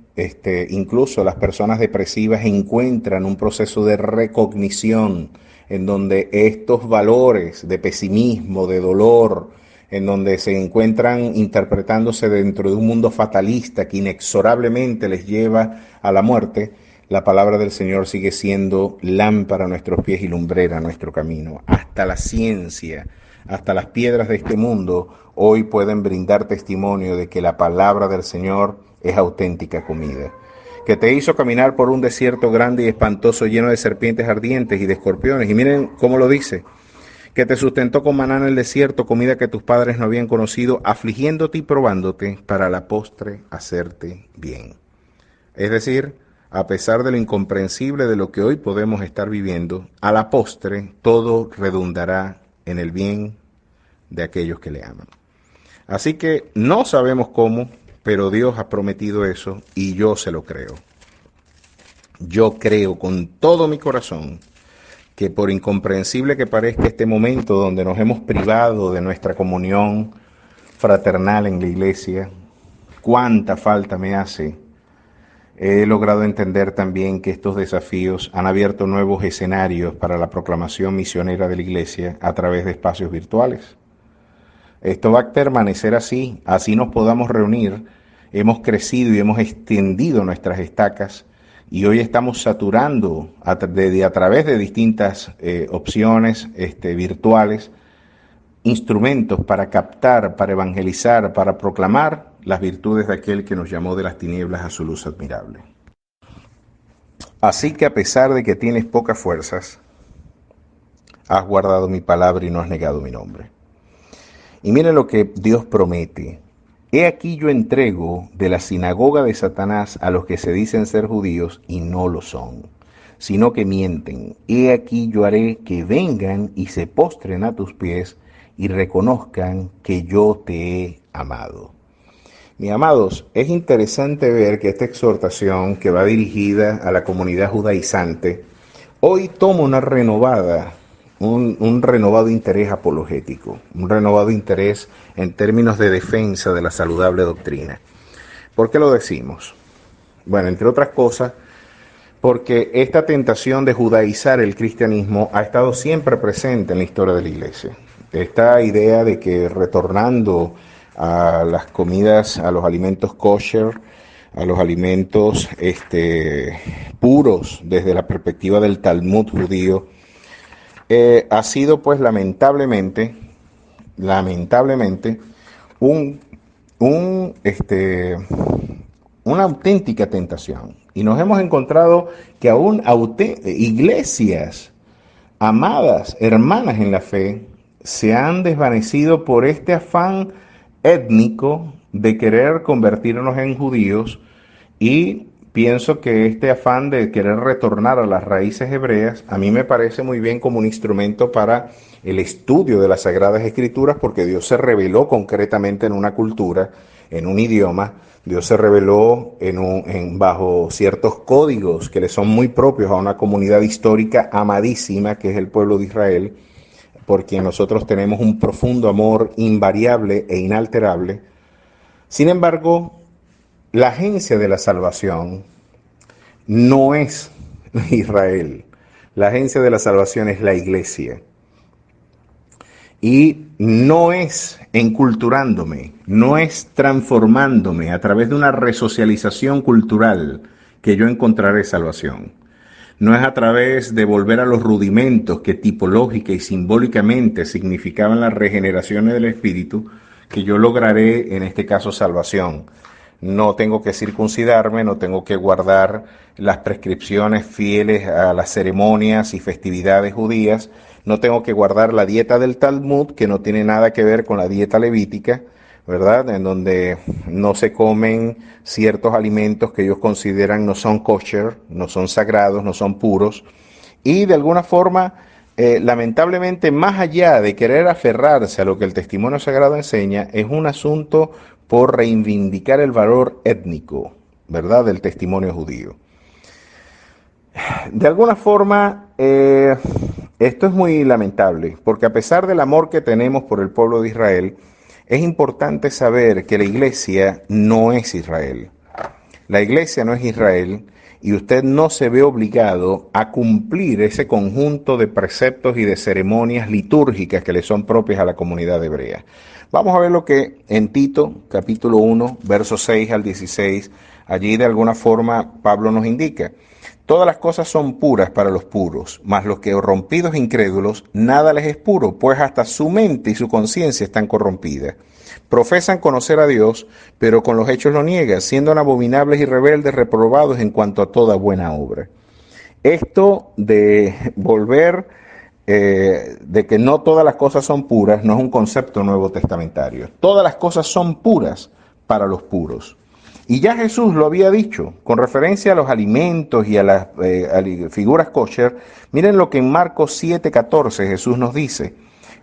incluso las personas depresivas encuentran un proceso de recognición en donde estos valores de pesimismo, de dolor, en donde se encuentran interpretándose dentro de un mundo fatalista que inexorablemente les lleva a la muerte, la palabra del Señor sigue siendo lámpara a nuestros pies y lumbrera a nuestro camino. Hasta la ciencia, hasta las piedras de este mundo, hoy pueden brindar testimonio de que la palabra del Señor es auténtica comida. Que te hizo caminar por un desierto grande y espantoso, lleno de serpientes ardientes y de escorpiones. Y miren cómo lo dice: que te sustentó con maná en el desierto, comida que tus padres no habían conocido, afligiéndote y probándote, para la postre hacerte bien. Es decir, a pesar de lo incomprensible de lo que hoy podemos estar viviendo, a la postre todo redundará en el bien de aquellos que le aman. Así que no sabemos cómo, pero Dios ha prometido eso y yo se lo creo. Yo creo con todo mi corazón que, por incomprensible que parezca este momento donde nos hemos privado de nuestra comunión fraternal en la iglesia, cuánta falta me hace, he logrado entender también que estos desafíos han abierto nuevos escenarios para la proclamación misionera de la iglesia a través de espacios virtuales. Esto va a permanecer así, así nos podamos reunir. Hemos crecido y hemos extendido nuestras estacas y hoy estamos saturando a través de distintas opciones virtuales, instrumentos para captar, para evangelizar, para proclamar las virtudes de aquel que nos llamó de las tinieblas a su luz admirable. Así que, a pesar de que tienes pocas fuerzas, has guardado mi palabra y no has negado mi nombre. Y miren lo que Dios promete: he aquí yo entrego de la sinagoga de Satanás a los que se dicen ser judíos y no lo son, sino que mienten. He aquí yo haré que vengan y se postren a tus pies y reconozcan que yo te he amado. Mis amados, es interesante ver que esta exhortación, que va dirigida a la comunidad judaizante, hoy toma una renovada un renovado interés apologético, un renovado interés en términos de defensa de la saludable doctrina. ¿Por qué lo decimos? Bueno, entre otras cosas, porque esta tentación de judaizar el cristianismo ha estado siempre presente en la historia de la iglesia. Esta idea de que, retornando a las comidas, a los alimentos kosher, a los alimentos puros desde la perspectiva del Talmud judío, ha sido pues lamentablemente un, un, este, una auténtica tentación. Y nos hemos encontrado que aún iglesias amadas, hermanas en la fe, se han desvanecido por este afán étnico de querer convertirnos en judíos, y pienso que este afán de querer retornar a las raíces hebreas a mí me parece muy bien como un instrumento para el estudio de las Sagradas Escrituras, porque Dios se reveló concretamente en una cultura, en un idioma. Dios se reveló bajo ciertos códigos que le son muy propios a una comunidad histórica amadísima que es el pueblo de Israel, por quien nosotros tenemos un profundo amor invariable e inalterable. Sin embargo, la agencia de la salvación no es Israel. La agencia de la salvación es la iglesia. Y no es enculturándome, no es transformándome a través de una resocialización cultural que yo encontraré salvación. No es a través de volver a los rudimentos que tipológica y simbólicamente significaban las regeneraciones del espíritu que yo lograré, en este caso, salvación. No tengo que circuncidarme, no tengo que guardar las prescripciones fieles a las ceremonias y festividades judías, no tengo que guardar la dieta del Talmud, que no tiene nada que ver con la dieta levítica, ¿verdad? En donde no se comen ciertos alimentos que ellos consideran no son kosher, no son sagrados, no son puros. Y de alguna forma, lamentablemente, más allá de querer aferrarse a lo que el testimonio sagrado enseña, es un asunto por reivindicar el valor étnico, ¿verdad?, del testimonio judío. De alguna forma, esto es muy lamentable, porque a pesar del amor que tenemos por el pueblo de Israel, es importante saber que la iglesia no es Israel. La iglesia no es Israel, y usted no se ve obligado a cumplir ese conjunto de preceptos y de ceremonias litúrgicas que le son propias a la comunidad hebrea. Vamos a ver lo que en Tito, capítulo 1, versos 6 al 16, allí de alguna forma Pablo nos indica: todas las cosas son puras para los puros, mas los que corrompidos e incrédulos, nada les es puro, pues hasta su mente y su conciencia están corrompidas. Profesan conocer a Dios, pero con los hechos lo niegan, siendo abominables y rebeldes, reprobados en cuanto a toda buena obra. Esto de volver, de que no todas las cosas son puras, no es un concepto nuevo testamentario. Todas las cosas son puras para los puros. Y ya Jesús lo había dicho, con referencia a los alimentos y a las figuras kosher. Miren lo que en Marcos 7:14 Jesús nos dice.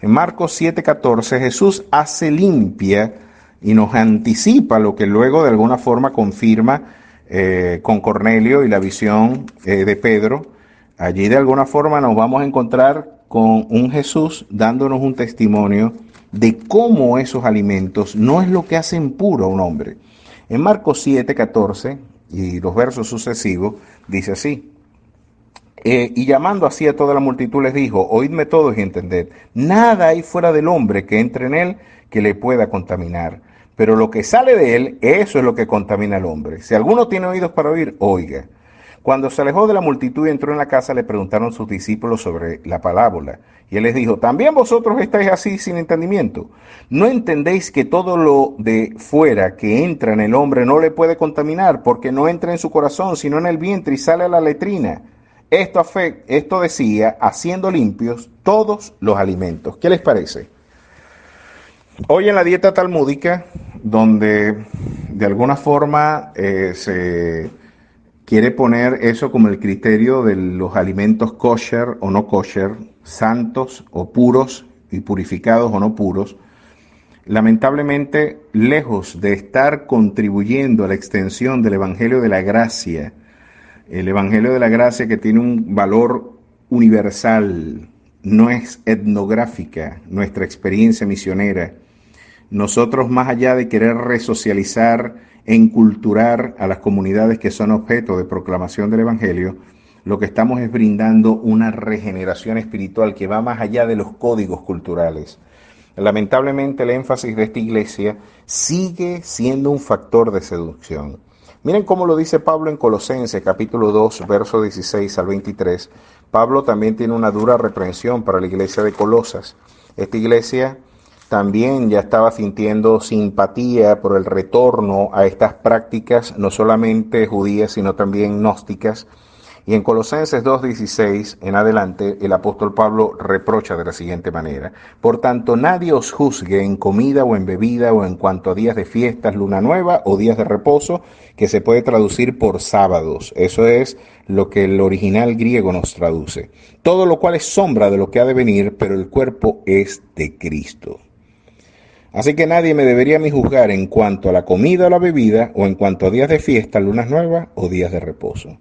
En Marcos 7:14 Jesús hace limpia y nos anticipa lo que luego de alguna forma confirma con Cornelio y la visión de Pedro. Allí de alguna forma nos vamos a encontrar con un Jesús dándonos un testimonio de cómo esos alimentos no es lo que hacen puro a un hombre. En Marcos 7:14 y los versos sucesivos dice así: y llamando así a toda la multitud les dijo: oídme todos y entended, nada hay fuera del hombre que entre en él que le pueda contaminar, pero lo que sale de él, eso es lo que contamina al hombre. Si alguno tiene oídos para oír, oiga. Cuando se alejó de la multitud y entró en la casa, le preguntaron sus discípulos sobre la parábola. Y él les dijo: ¿también vosotros estáis así sin entendimiento? ¿No entendéis que todo lo de fuera que entra en el hombre no le puede contaminar, porque no entra en su corazón, sino en el vientre y sale a la letrina? Esto decía, haciendo limpios todos los alimentos. ¿Qué les parece? Hoy en la dieta talmúdica, donde de alguna forma se quiere poner eso como el criterio de los alimentos kosher o no kosher, santos o puros y purificados o no puros, lamentablemente, lejos de estar contribuyendo a la extensión del Evangelio de la Gracia, el Evangelio de la Gracia, que tiene un valor universal, no es etnográfica nuestra experiencia misionera. Nosotros, más allá de querer resocializar e enculturar a las comunidades que son objeto de proclamación del Evangelio, lo que estamos es brindando una regeneración espiritual que va más allá de los códigos culturales. Lamentablemente, el énfasis de esta iglesia sigue siendo un factor de seducción. Miren cómo lo dice Pablo en Colosenses, capítulo 2, verso 16 al 23. Pablo también tiene una dura reprensión para la iglesia de Colosas. Esta iglesia también ya estaba sintiendo simpatía por el retorno a estas prácticas, no solamente judías, sino también gnósticas. Y en Colosenses 2:16 en adelante, el apóstol Pablo reprocha de la siguiente manera: por tanto, nadie os juzgue en comida o en bebida o en cuanto a días de fiestas, luna nueva o días de reposo, que se puede traducir por sábados. Eso es lo que el original griego nos traduce. Todo lo cual es sombra de lo que ha de venir, pero el cuerpo es de Cristo. Así que nadie me debería ni juzgar en cuanto a la comida o la bebida, o en cuanto a días de fiesta, lunas nuevas o días de reposo.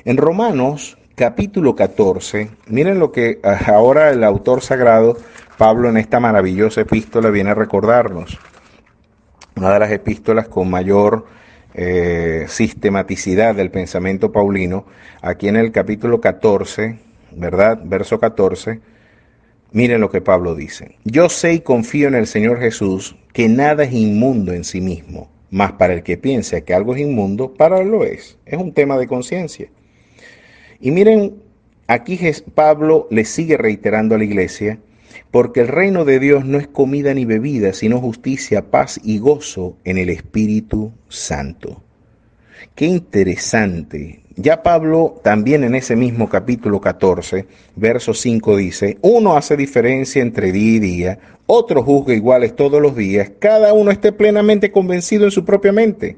En Romanos capítulo 14, miren lo que ahora el autor sagrado, Pablo, en esta maravillosa epístola viene a recordarnos. Una de las epístolas con mayor sistematicidad del pensamiento paulino, aquí en el capítulo 14, ¿verdad? Verso 14, miren lo que Pablo dice: yo sé y confío en el Señor Jesús que nada es inmundo en sí mismo, mas para el que piensa que algo es inmundo, para él lo es. Es un tema de conciencia. Y miren, aquí Pablo le sigue reiterando a la iglesia, porque el reino de Dios no es comida ni bebida, sino justicia, paz y gozo en el Espíritu Santo. Qué interesante. Ya Pablo también en ese mismo capítulo 14, verso 5 dice: uno hace diferencia entre día y día, otro juzga iguales todos los días, cada uno esté plenamente convencido en su propia mente.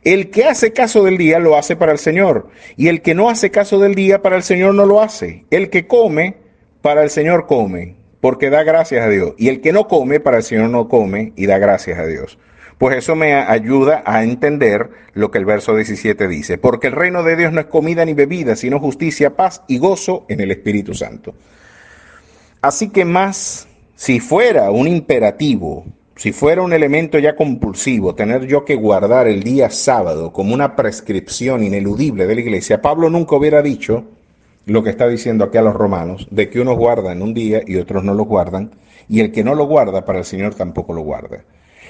El que hace caso del día lo hace para el Señor, y el que no hace caso del día para el Señor no lo hace. El que come, para el Señor come, porque da gracias a Dios. Y el que no come, para el Señor no come y da gracias a Dios. Pues eso me ayuda a entender lo que el verso 17 dice: porque el reino de Dios no es comida ni bebida, sino justicia, paz y gozo en el Espíritu Santo. Así que más, si fuera un imperativo, si fuera un elemento ya compulsivo, tener yo que guardar el día sábado como una prescripción ineludible de la iglesia, Pablo nunca hubiera dicho lo que está diciendo aquí a los romanos, de que unos guardan un día y otros no lo guardan, y el que no lo guarda para el Señor tampoco lo guarda.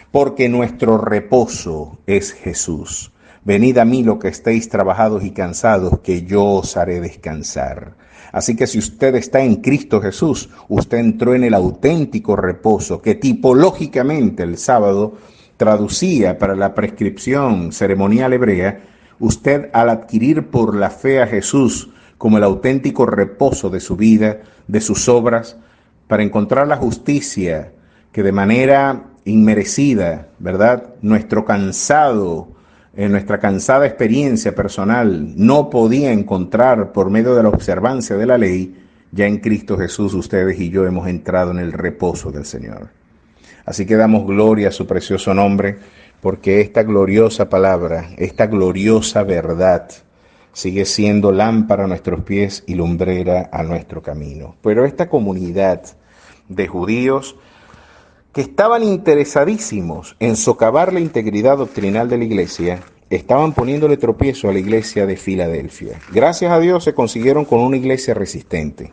Porque nuestro reposo es Jesús. Venid a mí lo que estéis trabajados y cansados, que yo os haré descansar. Así que si usted está en Cristo Jesús, usted entró en el auténtico reposo que tipológicamente el sábado traducía para la prescripción ceremonial hebrea. Usted, al adquirir por la fe a Jesús como el auténtico reposo de su vida, de sus obras, para encontrar la justicia que de manera inmerecida, ¿verdad?, nuestra cansada experiencia personal no podía encontrar por medio de la observancia de la ley, ya en Cristo Jesús ustedes y yo hemos entrado en el reposo del Señor. Así que damos gloria a su precioso nombre, porque esta gloriosa palabra, esta gloriosa verdad, sigue siendo lámpara a nuestros pies y lumbrera a nuestro camino. Pero esta comunidad de judíos que estaban interesadísimos en socavar la integridad doctrinal de la iglesia, estaban poniéndole tropiezo a la iglesia de Filadelfia. Gracias a Dios se consiguieron con una iglesia resistente,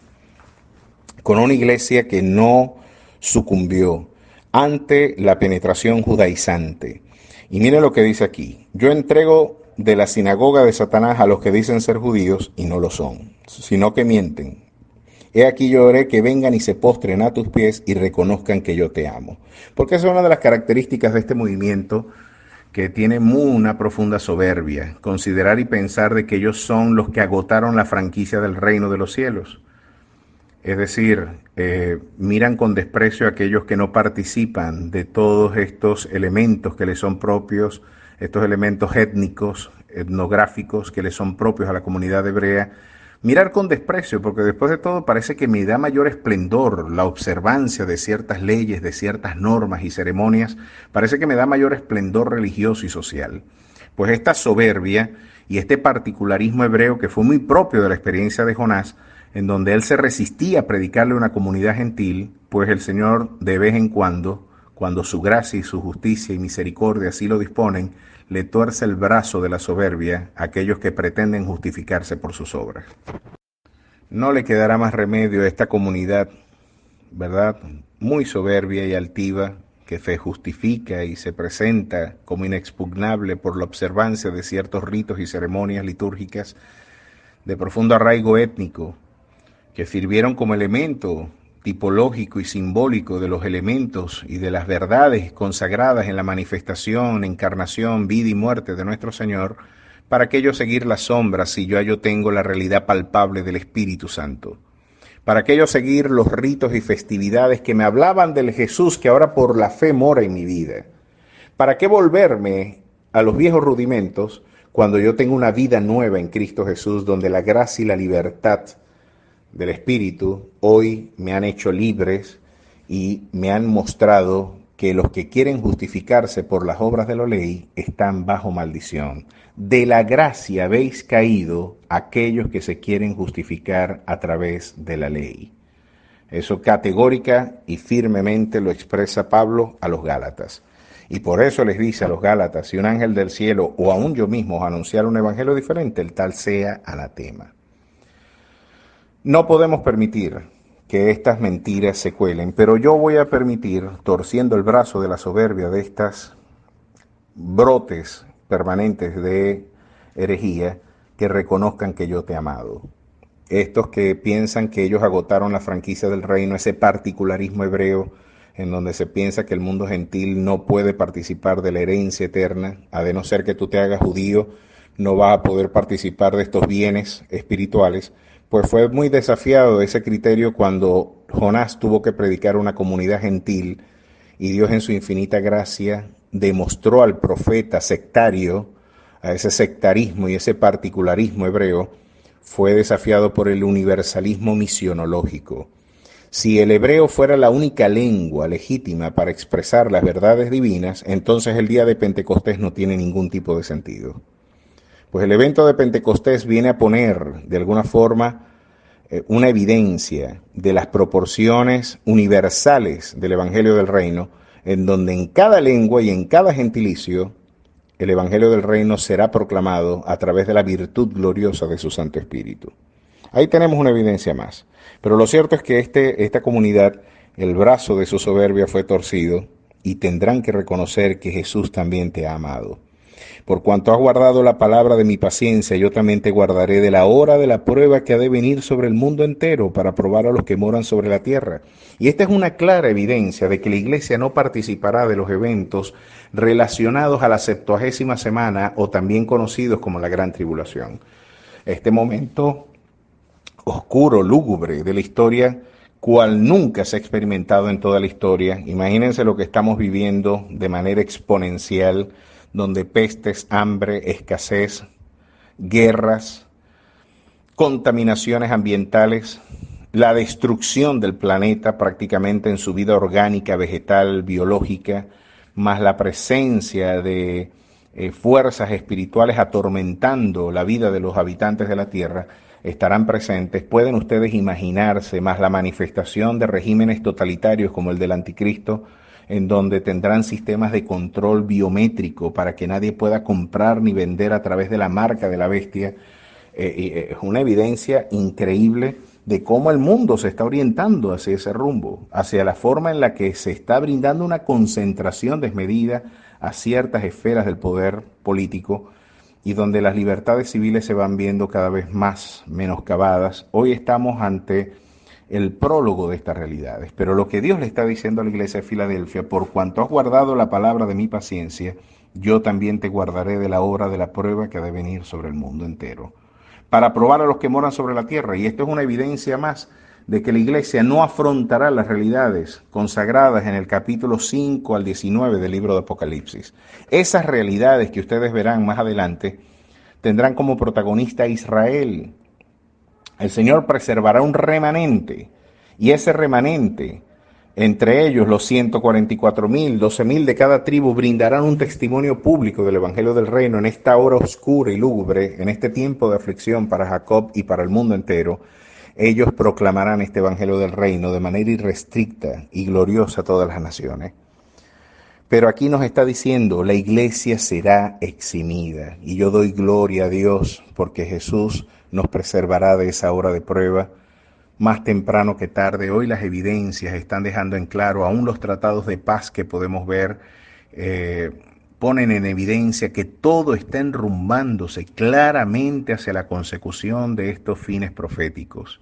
con una iglesia que no sucumbió ante la penetración judaizante. Y mire lo que dice aquí: yo entrego de la sinagoga de Satanás a los que dicen ser judíos y no lo son, sino que mienten. He aquí yo haré que vengan y se postren a tus pies y reconozcan que yo te amo. Porque esa es una de las características de este movimiento, que tiene una profunda soberbia, considerar y pensar de que ellos son los que agotaron la franquicia del reino de los cielos. Es decir, miran con desprecio a aquellos que no participan de todos estos elementos que les son propios, estos elementos étnicos, etnográficos que les son propios a la comunidad hebrea. Mirar con desprecio, porque después de todo parece que me da mayor esplendor la observancia de ciertas leyes, de ciertas normas y ceremonias, parece que me da mayor esplendor religioso y social. Pues esta soberbia y este particularismo hebreo que fue muy propio de la experiencia de Jonás, en donde él se resistía a predicarle a una comunidad gentil, pues el Señor de vez en cuando su gracia y su justicia y misericordia así lo disponen, le tuerce el brazo de la soberbia a aquellos que pretenden justificarse por sus obras. No le quedará más remedio a esta comunidad, ¿verdad?, muy soberbia y altiva, que se justifica y se presenta como inexpugnable por la observancia de ciertos ritos y ceremonias litúrgicas de profundo arraigo étnico, que sirvieron como elemento tipológico y simbólico de los elementos y de las verdades consagradas en la manifestación, encarnación, vida y muerte de nuestro Señor, ¿para qué yo seguir las sombras si yo tengo la realidad palpable del Espíritu Santo? ¿Para qué yo seguir los ritos y festividades que me hablaban del Jesús que ahora por la fe mora en mi vida? ¿Para qué volverme a los viejos rudimentos cuando yo tengo una vida nueva en Cristo Jesús, donde la gracia y la libertad del Espíritu hoy me han hecho libres y me han mostrado que los que quieren justificarse por las obras de la ley están bajo maldición? De la gracia habéis caído aquellos que se quieren justificar a través de la ley. Eso categórica y firmemente lo expresa Pablo a los Gálatas. Y por eso les dice a los Gálatas: si un ángel del cielo o aún yo mismo os anunciara un evangelio diferente, el tal sea anatema. No podemos permitir que estas mentiras se cuelen, pero yo voy a permitir, torciendo el brazo de la soberbia de estas brotes permanentes de herejía, que reconozcan que yo te he amado. Estos que piensan que ellos agotaron la franquicia del reino, ese particularismo hebreo en donde se piensa que el mundo gentil no puede participar de la herencia eterna, a de no ser que tú te hagas judío, no vas a poder participar de estos bienes espirituales. Pues fue muy desafiado ese criterio cuando Jonás tuvo que predicar a una comunidad gentil y Dios en su infinita gracia demostró al profeta sectario, a ese sectarismo y ese particularismo hebreo, fue desafiado por el universalismo misionológico. Si el hebreo fuera la única lengua legítima para expresar las verdades divinas, entonces el día de Pentecostés no tiene ningún tipo de sentido. Pues el evento de Pentecostés viene a poner, de alguna forma, una evidencia de las proporciones universales del Evangelio del Reino, en donde en cada lengua y en cada gentilicio el Evangelio del Reino será proclamado a través de la virtud gloriosa de su Santo Espíritu. Ahí tenemos una evidencia más. Pero lo cierto es que esta comunidad, el brazo de su soberbia fue torcido, y tendrán que reconocer que Jesús también te ha amado. Por cuanto has guardado la palabra de mi paciencia, yo también te guardaré de la hora de la prueba que ha de venir sobre el mundo entero para probar a los que moran sobre la tierra. Y esta es una clara evidencia de que la iglesia no participará de los eventos relacionados a la 70ª semana, o también conocidos como la Gran Tribulación. Este momento oscuro, lúgubre de la historia, cual nunca se ha experimentado en toda la historia. Imagínense lo que estamos viviendo de manera exponencial, donde pestes, hambre, escasez, guerras, contaminaciones ambientales, la destrucción del planeta prácticamente en su vida orgánica, vegetal, biológica, más la presencia de fuerzas espirituales atormentando la vida de los habitantes de la Tierra, estarán presentes. Pueden ustedes imaginarse, más la manifestación de regímenes totalitarios como el del Anticristo, en donde tendrán sistemas de control biométrico para que nadie pueda comprar ni vender a través de la marca de la bestia. Es una evidencia increíble de cómo el mundo se está orientando hacia ese rumbo, hacia la forma en la que se está brindando una concentración desmedida a ciertas esferas del poder político, y donde las libertades civiles se van viendo cada vez más menoscabadas. Hoy estamos ante el prólogo de estas realidades, pero lo que Dios le está diciendo a la iglesia de Filadelfia: por cuanto has guardado la palabra de mi paciencia, yo también te guardaré de la hora de la prueba que ha de venir sobre el mundo entero, para probar a los que moran sobre la tierra. Y esto es una evidencia más de que la iglesia no afrontará las realidades consagradas en el capítulo 5 al 19 del libro de Apocalipsis. Esas realidades que ustedes verán más adelante tendrán como protagonista a Israel. El Señor preservará un remanente, y ese remanente, entre ellos los 144,000, 12,000 de cada tribu, brindarán un testimonio público del Evangelio del Reino en esta hora oscura y lúgubre, en este tiempo de aflicción para Jacob y para el mundo entero. Ellos proclamarán este Evangelio del Reino de manera irrestricta y gloriosa a todas las naciones. Pero aquí nos está diciendo: la iglesia será eximida, y yo doy gloria a Dios porque Jesús nos preservará de esa hora de prueba. Más temprano que tarde, hoy las evidencias están dejando en claro, aún los tratados de paz que podemos ver, ponen en evidencia que todo está enrumbándose claramente hacia la consecución de estos fines proféticos.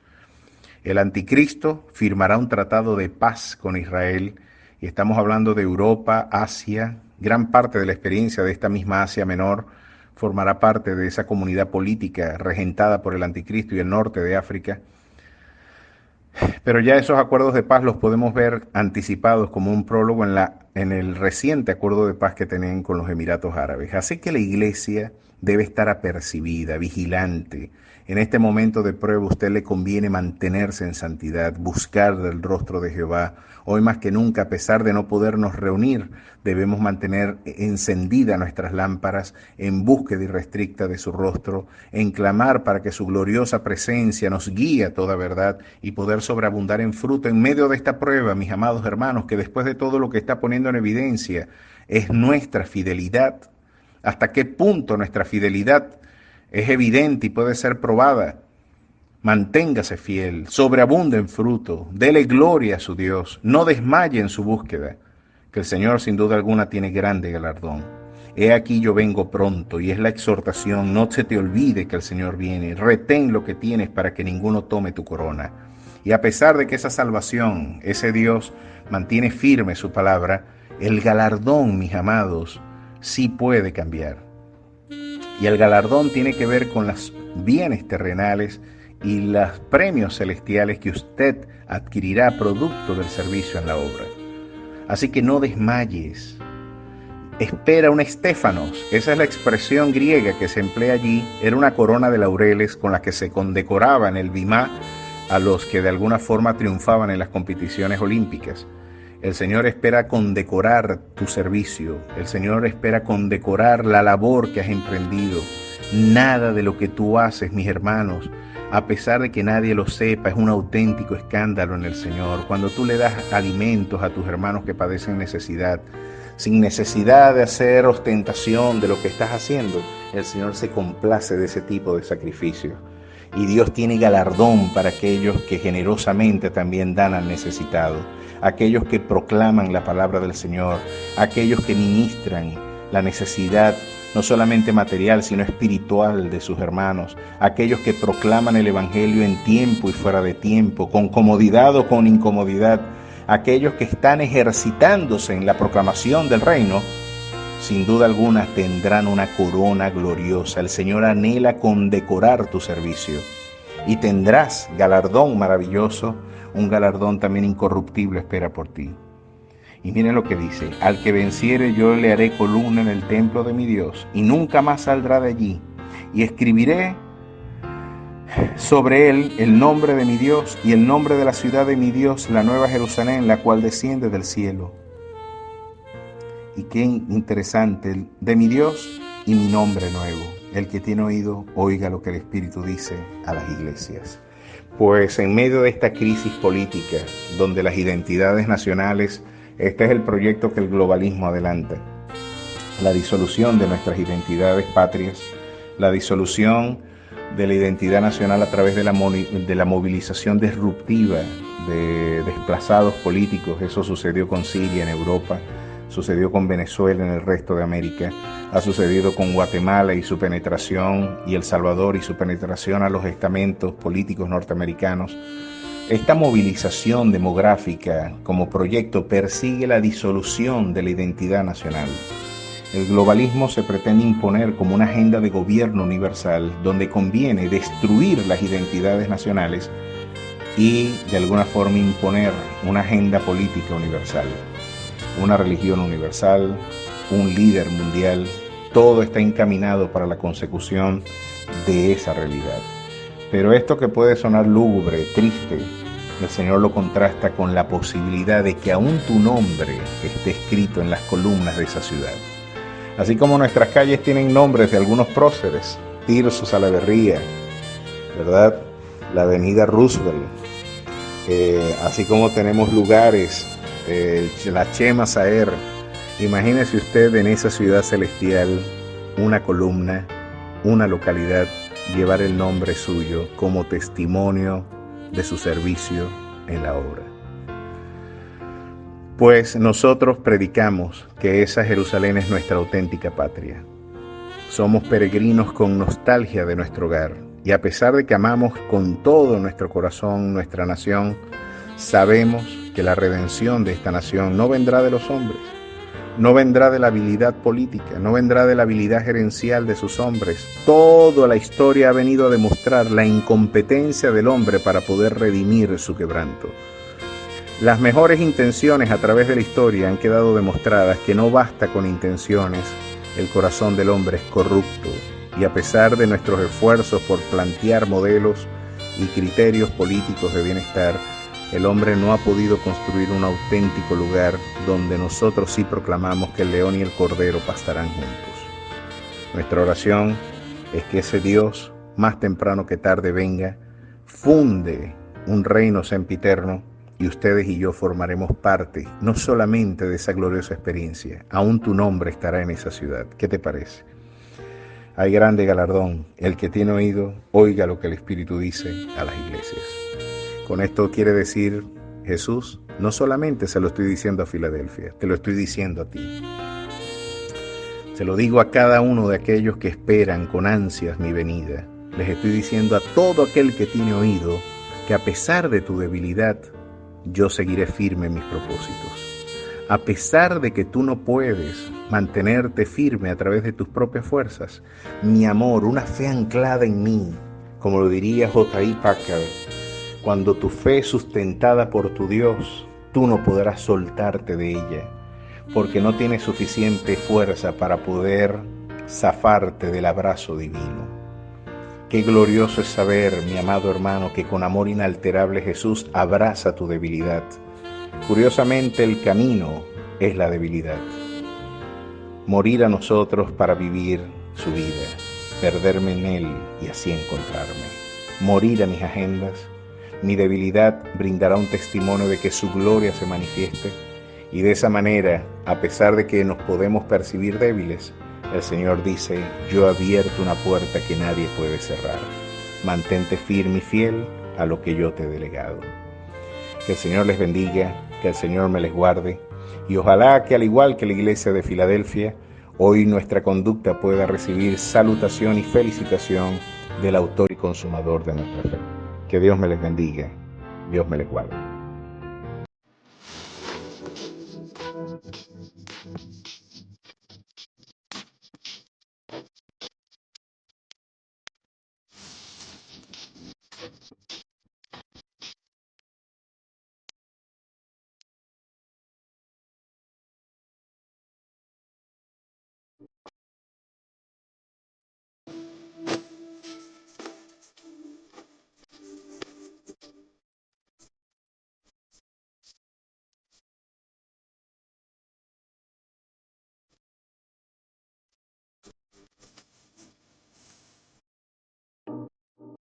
El anticristo firmará un tratado de paz con Israel, y estamos hablando de Europa, Asia. Gran parte de la experiencia de esta misma Asia Menor formará parte de esa comunidad política regentada por el anticristo, y el norte de África. Pero ya esos acuerdos de paz los podemos ver anticipados como un prólogo en el reciente acuerdo de paz que tienen con los Emiratos Árabes. Así que la iglesia debe estar apercibida, vigilante. En este momento de prueba a usted le conviene mantenerse en santidad, buscar el rostro de Jehová. Hoy más que nunca, a pesar de no podernos reunir, debemos mantener encendidas nuestras lámparas en búsqueda irrestricta de su rostro, en clamar para que su gloriosa presencia nos guíe a toda verdad y poder sobreabundar en fruto en medio de esta prueba, mis amados hermanos, que después de todo lo que está poniendo en evidencia es nuestra fidelidad. ¿Hasta qué punto nuestra fidelidad es evidente y puede ser probada? Manténgase fiel, sobreabunde en fruto, dele gloria a su Dios, no desmaye en su búsqueda, que el Señor sin duda alguna tiene grande galardón. He aquí yo vengo pronto, y es la exhortación: no se te olvide que el Señor viene, retén lo que tienes para que ninguno tome tu corona. Y a pesar de que esa salvación, ese Dios mantiene firme su palabra, el galardón, mis amados, sí puede cambiar. Y el galardón tiene que ver con los bienes terrenales y los premios celestiales que usted adquirirá producto del servicio en la obra. Así que no desmayes. Espera un estéfanos. Esa es la expresión griega que se emplea allí. Era una corona de laureles con la que se condecoraba en el bimá a los que de alguna forma triunfaban en las competiciones olímpicas. El Señor espera condecorar tu servicio. El Señor espera condecorar la labor que has emprendido. Nada de lo que tú haces, mis hermanos, a pesar de que nadie lo sepa, es un auténtico escándalo en el Señor. Cuando tú le das alimentos a tus hermanos que padecen necesidad, sin necesidad de hacer ostentación de lo que estás haciendo, el Señor se complace de ese tipo de sacrificio. Y Dios tiene galardón para aquellos que generosamente también dan al necesitado, aquellos que proclaman la palabra del Señor, aquellos que ministran la necesidad no solamente material, sino espiritual de sus hermanos, aquellos que proclaman el Evangelio en tiempo y fuera de tiempo, con comodidad o con incomodidad, aquellos que están ejercitándose en la proclamación del reino, sin duda alguna tendrán una corona gloriosa. El Señor anhela condecorar tu servicio y tendrás galardón maravilloso, un galardón también incorruptible espera por ti. Y miren lo que dice: al que venciere yo le haré columna en el templo de mi Dios, y nunca más saldrá de allí, y escribiré sobre él el nombre de mi Dios y el nombre de la ciudad de mi Dios, la nueva Jerusalén, la cual desciende del cielo. Y qué interesante, de mi Dios y mi nombre nuevo. El que tiene oído, oiga lo que el Espíritu dice a las iglesias. Pues en medio de esta crisis política, donde las identidades nacionales, este es el proyecto que el globalismo adelanta: la disolución de nuestras identidades patrias, la disolución de la identidad nacional a través de la movilización disruptiva de desplazados políticos. Eso sucedió con Siria en Europa, sucedió con Venezuela en el resto de América, ha sucedido con Guatemala y su penetración, y El Salvador y su penetración a los estamentos políticos norteamericanos. Esta movilización demográfica como proyecto persigue la disolución de la identidad nacional. El globalismo se pretende imponer como una agenda de gobierno universal donde conviene destruir las identidades nacionales y de alguna forma imponer una agenda política universal, una religión universal, un líder mundial. Todo está encaminado para la consecución de esa realidad. Pero esto, que puede sonar lúgubre, triste, el Señor lo contrasta con la posibilidad de que aún tu nombre esté escrito en las columnas de esa ciudad. Así como nuestras calles tienen nombres de algunos próceres: Tirso Salaverría, ¿verdad? La avenida Roosevelt, así como tenemos lugares, la Chema Saer. Imagínese usted en esa ciudad celestial, una columna, una localidad, llevar el nombre suyo como testimonio de su servicio en la obra. Pues nosotros predicamos que esa Jerusalén es nuestra auténtica patria. Somos peregrinos con nostalgia de nuestro hogar, Y a pesar de que amamos con todo nuestro corazón nuestra nación, sabemos que la redención de esta nación no vendrá de los hombres, no vendrá de la habilidad política, no vendrá de la habilidad gerencial de sus hombres. Toda la historia ha venido a demostrar la incompetencia del hombre para poder redimir su quebranto. Las mejores intenciones a través de la historia han quedado demostradas que no basta con intenciones, el corazón del hombre es corrupto. Y a pesar de nuestros esfuerzos por plantear modelos y criterios políticos de bienestar, el hombre no ha podido construir un auténtico lugar donde nosotros sí proclamamos que el león y el cordero pastarán juntos. Nuestra oración es que ese Dios, más temprano que tarde venga, funde un reino sempiterno y ustedes y yo formaremos parte no solamente de esa gloriosa experiencia, aún tu nombre estará en esa ciudad. ¿Qué te parece? Hay grande galardón. El que tiene oído, oiga lo que el Espíritu dice a las iglesias. Con esto quiere decir Jesús, no solamente se lo estoy diciendo a Filadelfia, te lo estoy diciendo a ti. Se lo digo a cada uno de aquellos que esperan con ansias mi venida. Les estoy diciendo a todo aquel que tiene oído que a pesar de tu debilidad, yo seguiré firme en mis propósitos. A pesar de que tú no puedes mantenerte firme a través de tus propias fuerzas, mi amor, una fe anclada en mí, como lo diría J.I. Packer, cuando tu fe es sustentada por tu Dios, tú no podrás soltarte de ella, porque no tienes suficiente fuerza para poder zafarte del abrazo divino. Qué glorioso es saber, mi amado hermano, que con amor inalterable Jesús abraza tu debilidad. Curiosamente, el camino es la debilidad. Morir a nosotros para vivir su vida, perderme en Él y así encontrarme. Morir a mis agendas, mi debilidad brindará un testimonio de que su gloria se manifieste y de esa manera, a pesar de que nos podemos percibir débiles, el Señor dice, yo he abierto una puerta que nadie puede cerrar. Mantente firme y fiel a lo que yo te he delegado. Que el Señor les bendiga, que el Señor me les guarde y ojalá que al igual que la iglesia de Filadelfia, hoy nuestra conducta pueda recibir salutación y felicitación del autor y consumador de nuestra fe. Que Dios me les bendiga, Dios me les guarde.